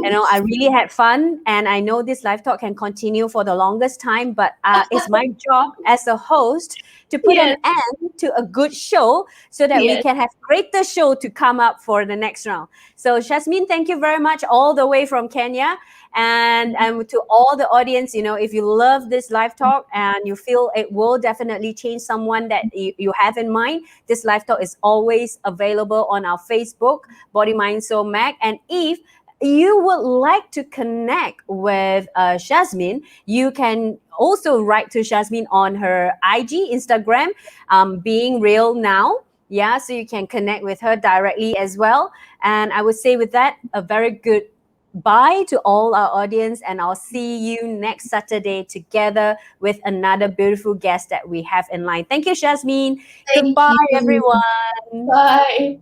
S1: I really had fun, and I know this live talk can continue for the longest time, but it's my job as a host to put an
S2: Yes,
S1: end to a good show so that we
S2: yes.
S1: can have greater show to come up for the next round. So, Shazmeen, thank you very much all the way from Kenya. And to all the audience, if you love this live talk and you feel it will definitely change someone that you have in mind, this live talk is always available on our Facebook, Body, Mind, Soul Mag. And if you would like to connect with Shazmeen, you can also write to Shazmeen on her IG, Instagram, Being Real Now. Yeah, so you can connect with her directly as well. And I would say with that, a very good bye to all our audience, and I'll see you next Saturday together with another beautiful guest that we have in line. Thank you, Shazmeen.
S2: Thank
S1: Goodbye,
S2: you.
S1: everyone.
S2: Bye.